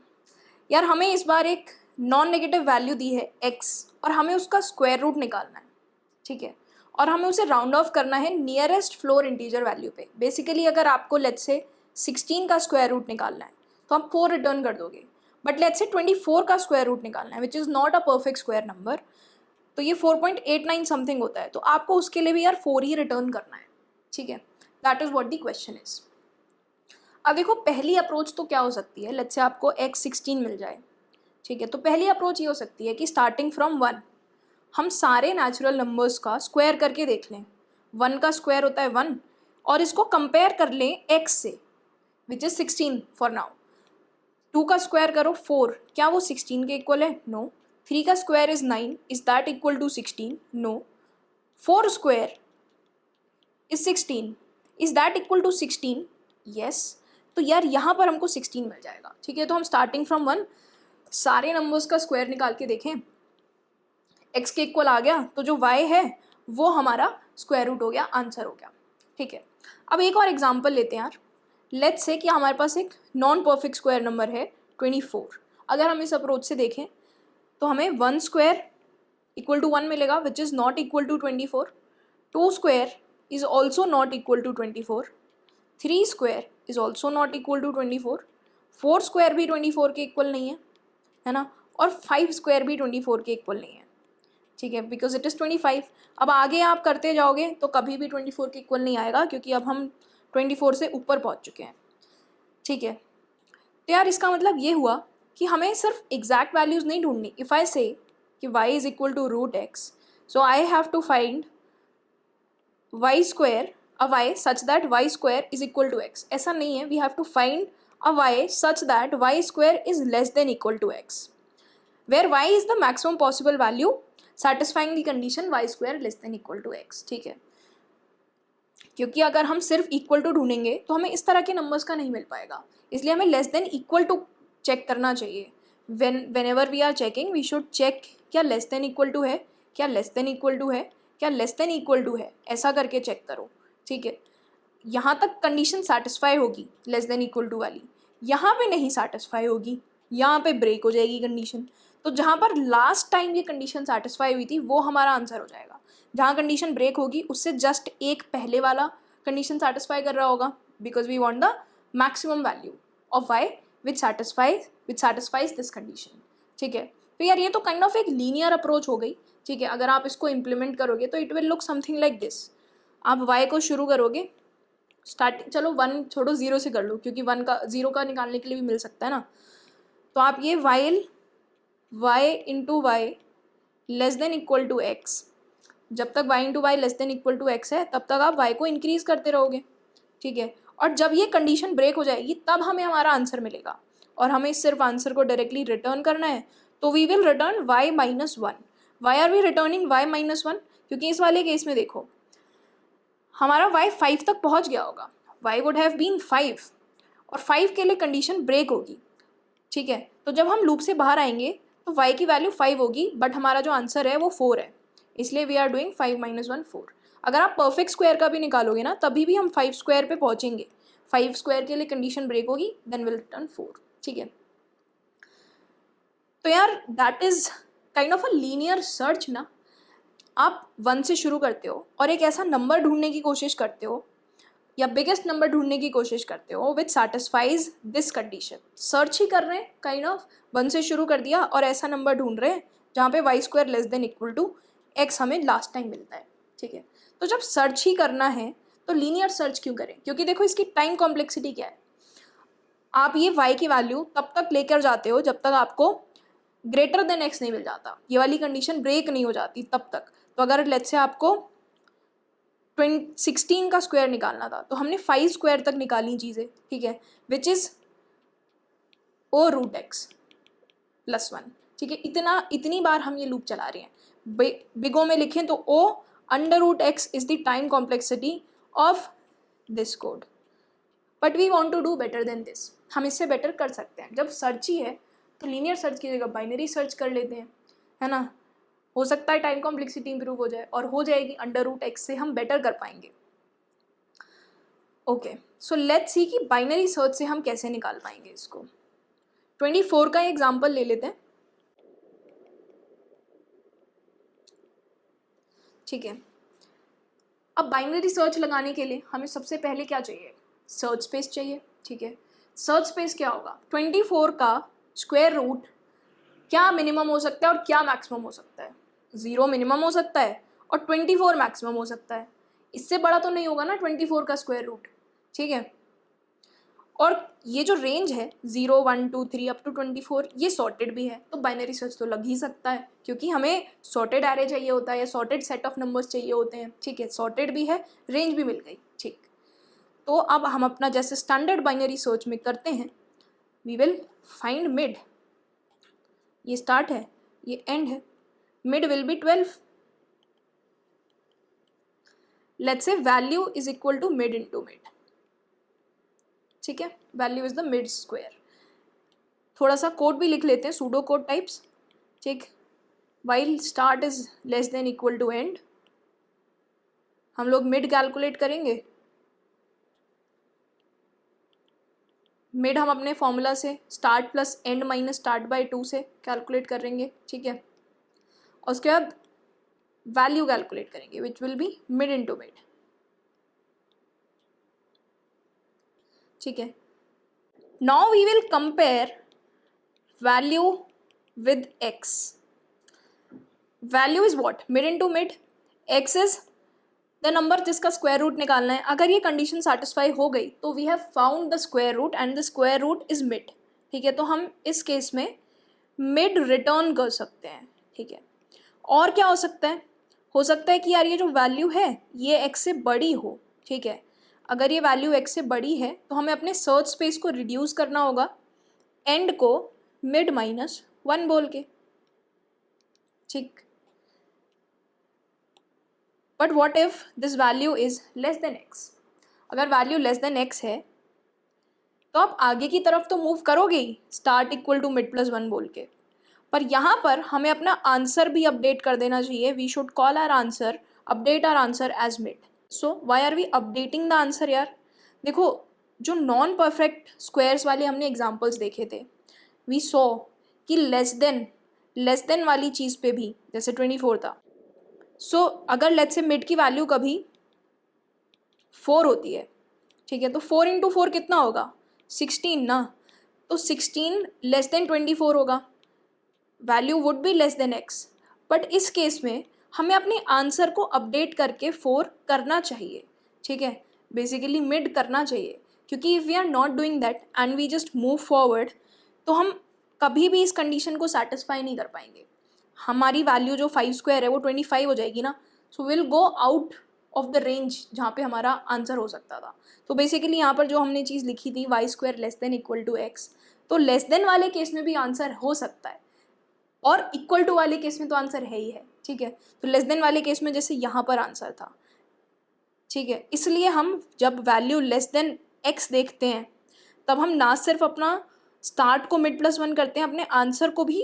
यार हमें इस बार एक नॉन नेगेटिव वैल्यू दी है x और हमें उसका स्क्वायर रूट निकालना है, ठीक है। और हमें उसे राउंड ऑफ करना है नियरेस्ट फ्लोर इंटीजर वैल्यू पे। बेसिकली अगर आपको लेट्स से 16 का स्क्वायर रूट निकालना है तो आप 4 रिटर्न कर दोगे, बट लेट्स से 24 का स्क्वायर रूट निकालना है which is not a perfect square number, तो ये 4.89 समथिंग होता है, तो आपको उसके लिए भी यार 4 ही रिटर्न करना है, ठीक है। That is what the question is. अब देखो पहली अप्रोच तो क्या हो सकती है, लेट्स से आपको x16 मिल जाए, ठीक है। तो पहली अप्रोच ये हो सकती है कि स्टार्टिंग फ्रॉम 1 हम सारे नेचुरल नंबर्स का स्क्वायर करके देख लें, 1 का स्क्वायर होता है 1, और इसको कंपेयर कर लें x से विच इज 16 फॉर नाउ। 2 का स्क्वायर करो 4, क्या वो 16 के इक्वल है? नो। 3 का square is 9, is that equal to 16? No. 4 square is 16, is that equal to 16? Yes. तो यार यहाँ पर हमको 16 मिल जाएगा। ठीक है, तो हम स्टार्टिंग फ्रॉम 1 सारे नंबर्स का स्क्वायर निकाल के देखें, x के इक्वल आ गया तो जो y है वो हमारा स्क्वायर रूट हो गया, आंसर हो गया। ठीक है, अब एक और एग्जांपल लेते हैं यार। लेट्स से कि हमारे पास एक नॉन परफेक्ट स्क्वायर नंबर है 24। अगर हम इस अप्रोच से देखें तो हमें 1 स्क्वायर इक्वल टू 1 मिलेगा which is not equal to 24। 2 square is also not equal to 24। 3 square is also not equal to 24। 4 square भी 24 के इक्वल नहीं है ना, और 5 स्क्वायर भी 24 के इक्वल नहीं है। ठीक है, बिकॉज इट इज़ 25। अब आगे आप करते जाओगे तो कभी भी 24 के इक्वल नहीं आएगा, क्योंकि अब हम 24 से ऊपर पहुंच चुके हैं। ठीक है, तो यार इसका मतलब ये हुआ कि हमें सिर्फ एग्जैक्ट वैल्यूज़ नहीं ढूंढनी। इफ़ आई से कि y is equal to root X, so I have to find y square a y such that y square is equal to x। ऐसा नहीं है, we have to find a y such that y square is less than equal to x, where y is the maximum possible value satisfying the condition y square less than equal to x। ठीक है, क्योंकि अगर हम सिर्फ equal to ढूंढेंगे तो हमें इस तरह के नंबर्स का नहीं मिल पाएगा, इसलिए हमें less than equal to check करना चाहिए। whenever we are checking we should check क्या लेस देन इक्वल टू है, क्या लेस देन इक्वल टू है, क्या लेस देन इक्वल टू है, ऐसा करके चेक करो। ठीक है, यहाँ तक कंडीशन सेटिस्फाई होगी लेस देन इक्वल टू वाली, यहाँ पे नहीं सेटिस्फाई होगी, यहाँ पे ब्रेक हो जाएगी कंडीशन। तो जहाँ पर लास्ट टाइम ये कंडीशन सेटिस्फाई हुई थी वो हमारा आंसर हो जाएगा। जहाँ कंडीशन ब्रेक होगी उससे जस्ट एक पहले वाला कंडीशन सेटिस्फाई कर रहा होगा, because we want the maximum value of y which satisfies this condition. ठीक है, तो यार ये तो काइंड ऑफ एक लीनियर अप्रोच हो गई। ठीक है, अगर आप इसको इम्प्लीमेंट करोगे तो it will look something like this. आप y को शुरू करोगे स्टार्टिंग, चलो 1 छोड़ो 0 से कर लो, क्योंकि 1 का 0 का निकालने के लिए भी मिल सकता है ना। तो आप ये while y into Y less than equal to X, जब तक y into Y less than equal to X है तब तक आप y को इंक्रीज करते रहोगे। ठीक है, और जब ये कंडीशन ब्रेक हो जाएगी तब हमें हमारा आंसर मिलेगा, और हमें सिर्फ आंसर को डायरेक्टली रिटर्न करना है। तो we will return y minus 1। Why are we returning y minus 1? क्योंकि इस वाले केस में देखो हमारा y 5 तक पहुंच गया होगा, y वुड हैव बीन 5, और 5 के लिए कंडीशन ब्रेक होगी। ठीक है, तो जब हम लूप से बाहर आएंगे तो y की वैल्यू 5 होगी, बट हमारा जो आंसर है वो 4 है, इसलिए वी आर डूइंग 5 माइनस 1 4। अगर आप परफेक्ट स्क्वायर का भी निकालोगे ना तभी भी हम 5 स्क्वायर पे पहुंचेंगे। 5 स्क्वायर के लिए कंडीशन ब्रेक होगी, देन विल रिटर्न 4। ठीक है, तो यार that is kind of a linear search ना। आप 1 से शुरू करते हो और एक ऐसा नंबर ढूंढने की कोशिश करते हो या बिगेस्ट नंबर ढूंढने की कोशिश करते हो which satisfies this condition. Search ही कर रहे हैं काइंड ऑफ, 1 से शुरू कर दिया और ऐसा नंबर ढूंढ रहे हैं जहाँ पे y square less than equal to x हमें लास्ट टाइम मिलता है। ठीक है, तो जब सर्च ही करना है तो लीनियर सर्च क्यों करें? क्योंकि देखो इसकी टाइम कॉम्प्लेक्सिटी क्या है। आप ये y की वैल्यू तब तक लेकर जाते हो जब तक आपको ग्रेटर देन x नहीं मिल जाता, ये वाली कंडीशन ब्रेक नहीं हो जाती तब तक। तो अगर लेट्स से आपको 16 का स्क्वायर निकालना था तो हमने 5 स्क्वायर तक निकाली चीज़ें। ठीक है, which is O root X plus 1। ठीक है, इतनी बार हम ये लूप चला रहे हैं। बिगो में लिखें तो O under root x is the time complexity of this code, but we want to do better than this. हम इससे बेटर कर सकते हैं। जब सर्च ही है तो लीनियर सर्च की जगह बाइनरी सर्च कर लेते हैं, है ना। हो सकता है टाइम कॉम्प्लेक्सिटी इंप्रूव हो जाए, और हो जाएगी अंडर रूट एक्स से हम बेटर कर पाएंगे। ओके, सो लेट्स सी कि बाइनरी सर्च से हम कैसे निकाल पाएंगे इसको। 24 का एग्जांपल ले लेते हैं। ठीक है, अब बाइनरी सर्च लगाने के लिए हमें सबसे पहले क्या चाहिए? सर्च स्पेस चाहिए। ठीक है, सर्च स्पेस क्या होगा? 24 का स्क्वायर रूट क्या मिनिमम हो सकता है और क्या मैक्सिमम हो सकता है? 0 मिनिमम हो सकता है और 24 मैक्सिमम हो सकता है। इससे बड़ा तो नहीं होगा ना 24 का स्क्वायर रूट। ठीक है, और ये जो रेंज है 0 1 2 3 अप टू 24 ये सॉर्टेड भी है, तो बाइनरी सर्च तो लग ही सकता है क्योंकि हमें सॉर्टेड एरे चाहिए होता है या सॉर्टेड सेट ऑफ नंबर्स चाहिए होते हैं। ठीक है, सॉर्टेड भी है, रेंज भी मिल गई। ठीक, तो अब हम अपना जैसे स्टैंडर्ड बाइनरी सर्च में करते हैं, वी विल फाइंड मिड। ये स्टार्ट है, ये एंड है, mid will be 12। Let's say value is equal to mid into mid. ठीक है, value is the mid square. थोड़ा सा कोड भी लिख लेते हैं, सूडो कोड टाइप्स। ठीक, while start is less than equal to end, हम लोग मिड कैलकुलेट करेंगे। मिड हम अपने फॉर्मूला से start plus end minus start by 2 से कैलकुलेट करेंगे। ठीक है, और उसके बाद वैल्यू कैलकुलेट करेंगे which will be mid into mid. ठीक है, now we will compare value with X. Value is what? Mid into mid. X is the number जिसका स्क्वायर रूट निकालना है। अगर ये कंडीशन सेटिस्फाई हो गई तो we have found the square root and the square root is mid. ठीक है, तो हम इस केस में मिड रिटर्न कर सकते हैं। ठीक है, और क्या हो सकता है कि यार ये जो वैल्यू है ये एक्स से बड़ी हो। ठीक है, अगर ये वैल्यू एक्स से बड़ी है तो हमें अपने सर्च स्पेस को रिड्यूस करना होगा एंड को मिड माइनस 1 बोल के। ठीक, but what if this value is less than x? अगर वैल्यू लेस देन एक्स है तो आप आगे की तरफ तो मूव करोगे ही, start equal to mid plus 1 बोल के, पर यहाँ पर हमें अपना आंसर भी अपडेट कर देना चाहिए। We should call our answer, update our answer as mid. So why are we updating the answer यार? देखो, जो नॉन परफेक्ट स्क्वायर्स वाले हमने एग्जाम्पल्स देखे थे, वी सो कि लेस देन वाली चीज़ पे भी, जैसे 24 था। सो अगर लेट्स से मिड की वैल्यू कभी 4 होती है, ठीक है, तो 4 इंटू 4 कितना होगा? 16 ना। तो 16 लेस देन 24 होगा, value would be less than x. But इस केस में हमें अपने आंसर को अपडेट करके 4 करना चाहिए। ठीक है, बेसिकली मिड करना चाहिए, क्योंकि if we are not doing that and we just move forward तो हम कभी भी इस कंडीशन को सेटिस्फाई नहीं कर पाएंगे। हमारी वैल्यू जो 5 स्क्वायर है वो 25 हो जाएगी ना, so will go out of the range जहाँ पे हमारा आंसर हो सकता था। तो बेसिकली यहाँ पर जो हमने चीज़ लिखी थी Y square less than equal to X, तो लेस देन वाले केस में भी आंसर हो सकता है और इक्वल टू वाले केस में तो आंसर है ही है। ठीक है, तो लेस देन वाले केस में जैसे यहाँ पर आंसर था। ठीक है, इसलिए हम जब वैल्यू लेस देन एक्स देखते हैं तब हम ना सिर्फ अपना स्टार्ट को मिड प्लस 1 करते हैं, अपने आंसर को भी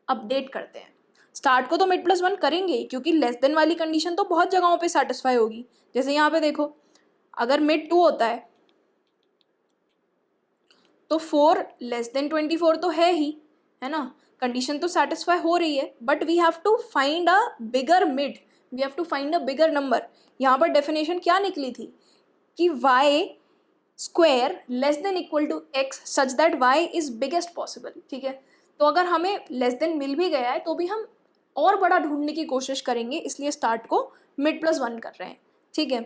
अपडेट करते हैं। स्टार्ट को तो मिड प्लस 1 करेंगे ही, क्योंकि लेस देन वाली कंडीशन तो बहुत जगहों पे सेटिस्फाई होगी। जैसे यहाँ पे देखो, अगर मिड 2 होता है तो 4 लेस देन 24 तो है ही, है ना, कंडीशन तो सेटिस्फाई हो रही है, but we have to find a bigger mid, we have to find a bigger number. यहाँ पर डेफिनेशन क्या निकली थी कि y square less than equal to X such that y is biggest possible. ठीक है, तो अगर हमें लेस देन मिल भी गया है तो भी हम और बड़ा ढूंढने की कोशिश करेंगे, इसलिए स्टार्ट को मिड प्लस 1 कर रहे हैं। ठीक है,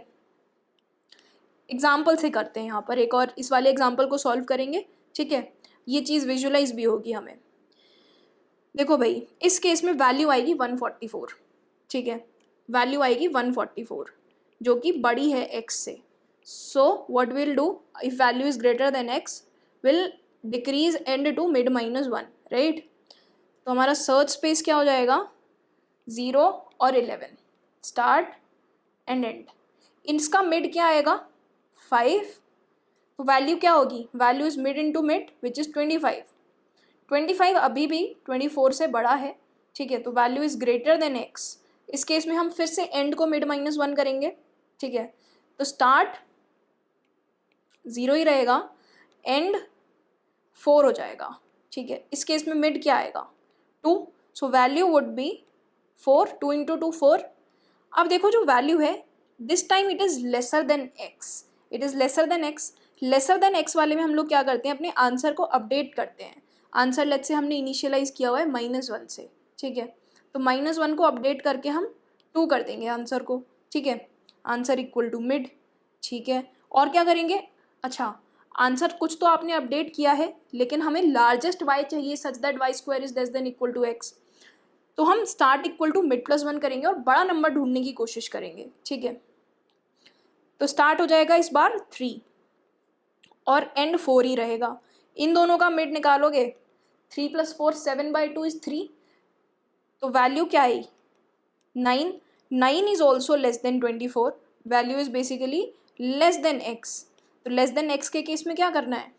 एग्जाम्पल से करते हैं, यहाँ पर एक और इस वाले एग्जाम्पल को सॉल्व करेंगे। ठीक है, ये चीज़ विजुलाइज भी होगी हमें। देखो भाई, इस केस में वैल्यू आएगी 144। ठीक है, वैल्यू आएगी 144 जो कि बड़ी है x से। So what will do, if value is greater than x will decrease end to mid minus 1, right. तो हमारा सर्च स्पेस क्या हो जाएगा? 0 और 11, स्टार्ट एंड एंड। इसका मिड क्या आएगा? 5। तो वैल्यू क्या होगी? Value is mid into mid which is 25। 25 अभी भी 24 से बड़ा है। ठीक है, तो value is greater then x. इस केस में हम फिर से एंड को मिड माइनस 1 करेंगे। ठीक है, तो स्टार्ट 0 ही रहेगा, एंड 4 हो जाएगा। ठीक है, इस केस में मिड क्या आएगा? 2। So value would be 4, 2 into 2 4। अब देखो जो वैल्यू है this time it is lesser than x, it is lesser than x. Lesser than x वाले में हम लोग क्या करते हैं? अपने आंसर को अपडेट करते हैं। आंसर लेट्स से हमने इनिशियलाइज किया हुआ है -1 से। ठीक है, तो -1 को अपडेट करके हम 2 कर देंगे आंसर को। ठीक है, आंसर इक्वल टू मिड। ठीक है, और क्या करेंगे? अच्छा, आंसर कुछ तो आपने अपडेट किया है, लेकिन हमें लार्जेस्ट वाई चाहिए such that Y square is less than equal to X. तो हम start equal to mid plus one करेंगे और बड़ा नंबर ढूंढने की कोशिश करेंगे, ठीक है। तो स्टार्ट हो जाएगा इस बार 3 और एंड 4 ही रहेगा। इन दोनों का मिड निकालोगे, 3 + 4 7/2 इज 3। तो वैल्यू क्या आई, 9। 9 is also less than 24। Value is basically less than x. तो लेस देन एक्स के केस में क्या करना है,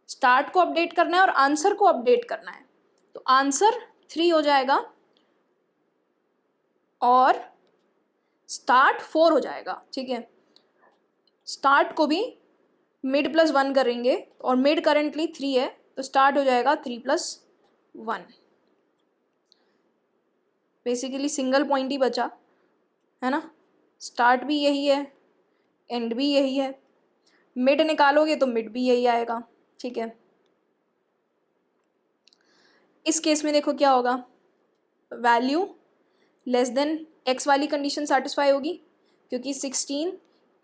स्टार्ट को अपडेट करना है और आंसर को अपडेट करना है। तो आंसर 3 हो जाएगा और स्टार्ट 4 हो जाएगा, ठीक है। स्टार्ट को भी मिड प्लस 1 करेंगे और मिड करेंटली 3 है, तो स्टार्ट हो जाएगा 3 + 1। बेसिकली सिंगल पॉइंट ही बचा है ना, स्टार्ट भी यही है, एंड भी यही है। मिड निकालोगे तो मिड भी यही आएगा, ठीक है। इस केस में देखो क्या होगा, वैल्यू लेस देन एक्स वाली कंडीशन सेटिस्फाई होगी, क्योंकि 16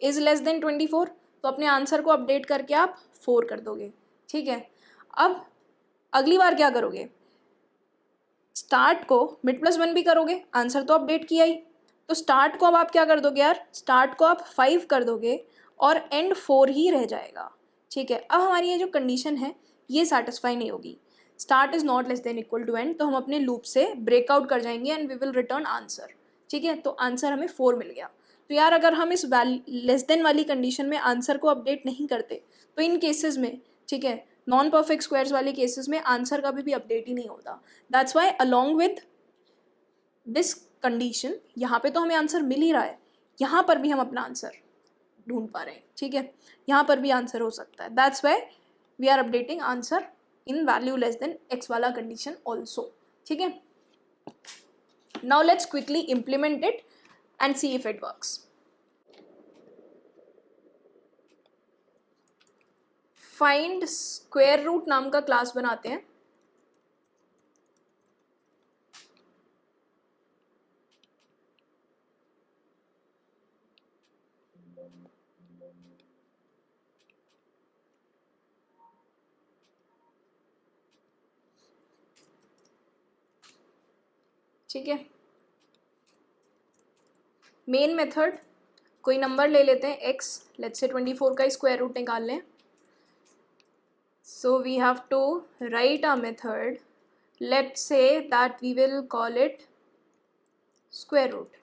इज लेस देन 24। तो अपने आंसर को अपडेट करके आप 4 कर दोगे, ठीक है। अब अगली बार क्या करोगे, स्टार्ट को मिड प्लस 1 भी करोगे, आंसर तो अपडेट किया ही। तो स्टार्ट को अब आप क्या कर दोगे यार, स्टार्ट को आप 5 कर दोगे और एंड 4 ही रह जाएगा, ठीक है। अब हमारी ये जो कंडीशन है ये सेटिस्फाई नहीं होगी, start is not less than equal to end. तो हम अपने लूप से ब्रेकआउट कर जाएंगे and we will return answer, ठीक है। तो आंसर हमें 4 मिल गया। तो यार अगर हम इस लेस देन वाली कंडीशन में आंसर को अपडेट नहीं करते तो इन केसेस में, ठीक है, नॉन परफेक्ट स्क्वायर्स वाले केसेस में आंसर कभी भी अपडेट ही नहीं होता। That's why along with this condition, यहाँ पे तो हमें आंसर मिल ही रहा है, यहाँ पर भी हम अपना आंसर ढूंढ पा रहे हैं, ठीक है। यहाँ पर भी आंसर हो सकता है। That's why we are updating answer in value less than X वाला कंडीशन ऑल्सो, ठीक है। Now let's quickly implement it and see if it works. Find square root नाम का क्लास बनाते हैं। ठीक है, मेन मेथड, कोई नंबर ले लेते हैं x, लेट्स से 24 का स्क्वायर रूट निकाल लें। So we have to write a method, let's say that we will call it square root,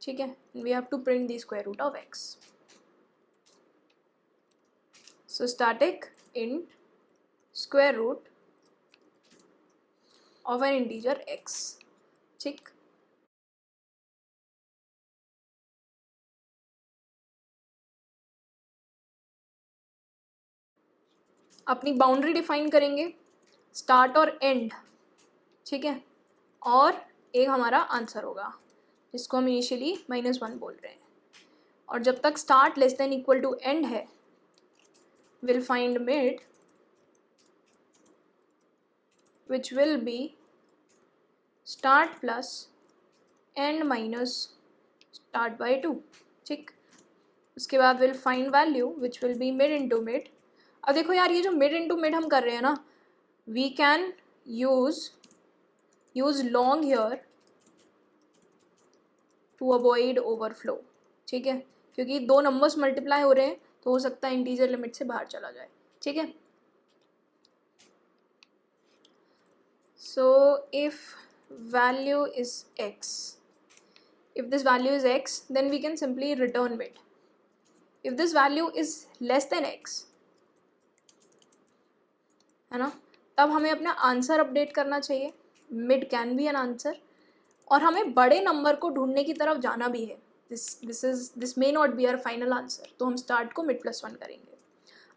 ठीक है। We have to print the square root of x। So static int square root of an integer x, ठीक। अपनी boundary define करेंगे, start और end, ठीक है। और एक हमारा आंसर होगा जिसको हम इनिशियली -1 बोल रहे हैं। और जब तक start less than equal to end है, will find mid which will be start plus end minus start by 2, ठीक। उसके बाद will find value which will be mid into mid. अब देखो यार, ये जो मिड इंटू मिड हम कर रहे हैं ना, we can use long here to avoid overflow, ठीक है। क्योंकि दो नंबर्स मल्टीप्लाई हो रहे हैं तो हो सकता है इंटीजर लिमिट से बाहर चला जाए, ठीक है। So if value is x, if this value is x, then we can simply return mid. If this value is less than x, है ना, तब हमें अपना आंसर अपडेट करना चाहिए, mid can be an answer. और हमें बड़े नंबर को ढूंढने की तरफ जाना भी है, this may not be our final answer. तो हम स्टार्ट को मिड प्लस 1 करेंगे।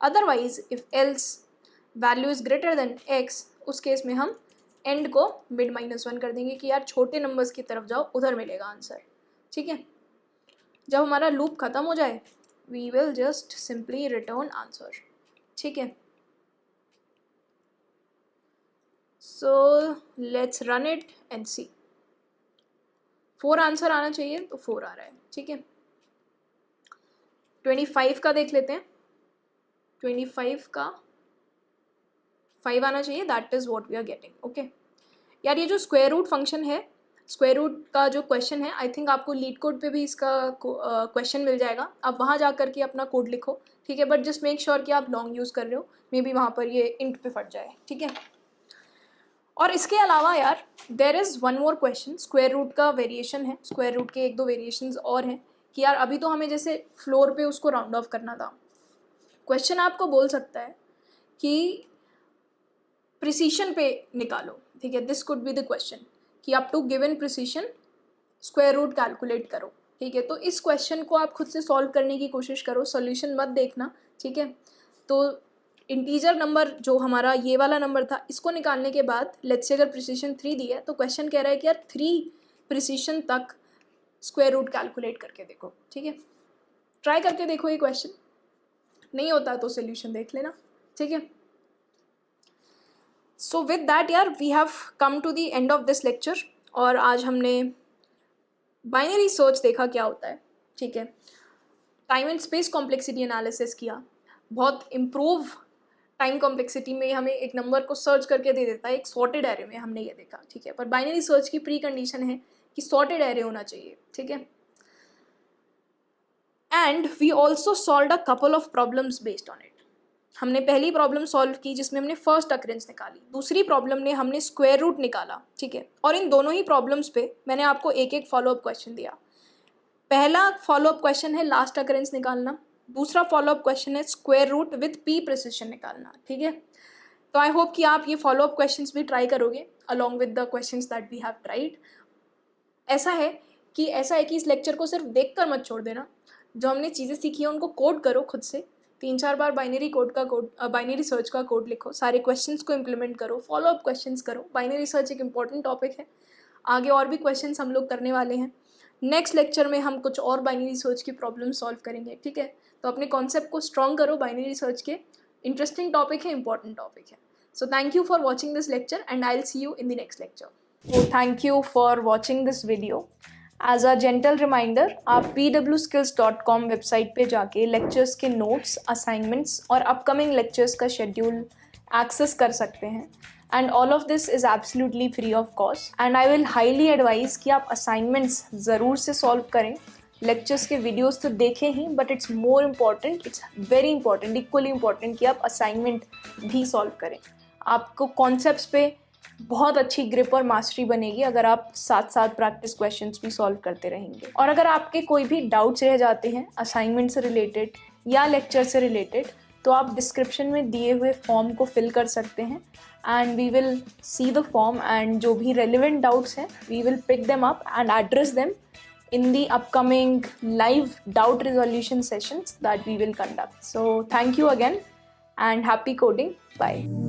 Otherwise if else value is greater than x, उस केस में हम एंड को मिड -1 कर देंगे कि यार छोटे नंबर्स की तरफ जाओ, उधर मिलेगा आंसर, ठीक है। जब हमारा लूप खत्म हो जाए, we will just simply return answer, ठीक है। So let's run it and see. 4 answer आना चाहिए, तो 4 आ रहा है, ठीक है। 25 का देख लेते हैं। 25 का 5 आना चाहिए, that is what we are getting. Okay यार, ये जो स्क्वायर रूट फंक्शन है, स्क्वायर रूट का जो क्वेश्चन है, आई थिंक आपको लीड कोड पे भी इसका क्वेश्चन मिल जाएगा, आप वहाँ जा करके अपना कोड लिखो, ठीक है। बट जस्ट मेक श्योर कि आप लॉन्ग यूज़ कर रहे हो, मे बी वहाँ पर ये इंट पे फट जाए, ठीक है। और इसके अलावा यार there is one more question, square root का वेरिएशन है, स्क्वायर रूट के 1-2 वेरिएशंस और हैं कि यार अभी तो हमें जैसे फ्लोर पे उसको राउंड ऑफ करना था। क्वेश्चन आपको बोल सकता है कि प्रिसीशन पे निकालो, ठीक है। This could be the question कि up to given precision square root calculate करो, ठीक है। तो इस क्वेश्चन को आप खुद से सॉल्व करने की कोशिश करो, सॉल्यूशन मत देखना, ठीक है। तो इंटीजर नंबर जो हमारा ये वाला नंबर था, इसको निकालने के बाद लेट्स से अगर प्रिसीशन 3 दिया है तो क्वेश्चन कह रहा है कि यार 3 प्रिसीशन तक स्क्वायर रूट कैलकुलेट करके देखो, ठीक है। ट्राई करके देखो ये क्वेश्चन, नहीं होता तो सोल्यूशन देख लेना, ठीक है। सो विद दैट यार we have come to the end of this lecture, और आज हमने बाइनरी सर्च देखा क्या होता है, ठीक है। Time and space complexity analysis किया, बहुत इम्प्रूव टाइम कॉम्प्लेक्सिटी में हमें एक नंबर को सर्च करके दे देता है, एक सॉर्टेड एरे में हमने ये देखा, ठीक है। पर बाइनरी सर्च की प्री कंडीशन है कि सॉर्टेड एरे होना चाहिए, ठीक है। And we also solve a couple of problems based on it. हमने पहली प्रॉब्लम सॉल्व की जिसमें हमने फर्स्ट अकरेंस निकाली, दूसरी प्रॉब्लम ने हमने स्क्वायर रूट निकाला, ठीक है। और इन दोनों ही प्रॉब्लम्स पे मैंने आपको एक एक फॉलोअप क्वेश्चन दिया। पहला फॉलोअप क्वेश्चन है लास्ट अकरेंस निकालना, दूसरा फॉलोअप क्वेश्चन है square root with P precision निकालना, ठीक है। तो आई होप कि आप ये फॉलोअप क्वेश्चंस भी ट्राई करोगे along with the questions that we have tried. ऐसा है कि इस लेक्चर को सिर्फ देख कर मत छोड़ देना, जो हमने चीज़ें सीखी हैं उनको कोड करो खुद से, 3-4 बार बाइनरी सर्च का कोड लिखो, सारे क्वेश्चंस को इम्प्लीमेंट करो, फॉलोअप क्वेश्चंस करो। बाइनरी सर्च एक इंपॉर्टेंट टॉपिक है, आगे और भी क्वेश्चंस हम लोग करने वाले हैं। नेक्स्ट लेक्चर में हम कुछ और बाइनरी सर्च की प्रॉब्लम सॉल्व करेंगे, ठीक है। तो अपने कॉन्सेप्ट को स्ट्रॉन्ग करो, बाइनरी सर्च के इंटरेस्टिंग टॉपिक है, इंपॉर्टेंट टॉपिक है। So thank you for watching this lecture and I'll see you in the next lecture. So thank you for watching this video. As a gentle reminder, आप pwskills.com website पे जाके lectures के notes, assignments और upcoming lectures का schedule access कर सकते हैं। And all of this is absolutely free of cost, and I will highly advise कि आप असाइनमेंट्स ज़रूर से सॉल्व करें। लेक्चर्स के वीडियोस तो देखें ही, but it's more important, it's very important, equally important कि आप असाइनमेंट भी सॉल्व करें। आपको कॉन्सेप्ट्स पे बहुत अच्छी ग्रिप और मास्टरी बनेगी अगर आप साथ साथ प्रैक्टिस क्वेश्चंस भी सॉल्व करते रहेंगे। और अगर आपके कोई भी डाउट्स रह जाते हैं असाइनमेंट से रिलेटेड या लेक्चर से रिलेटेड, तो आप डिस्क्रिप्शन में दिए हुए फॉर्म को फिल कर सकते हैं, and we will see the form, and जो भी रेलिवेंट डाउट्स हैं we will pick them up and address them in the upcoming live doubt resolution sessions that we will conduct. So thank you again and happy coding. Bye.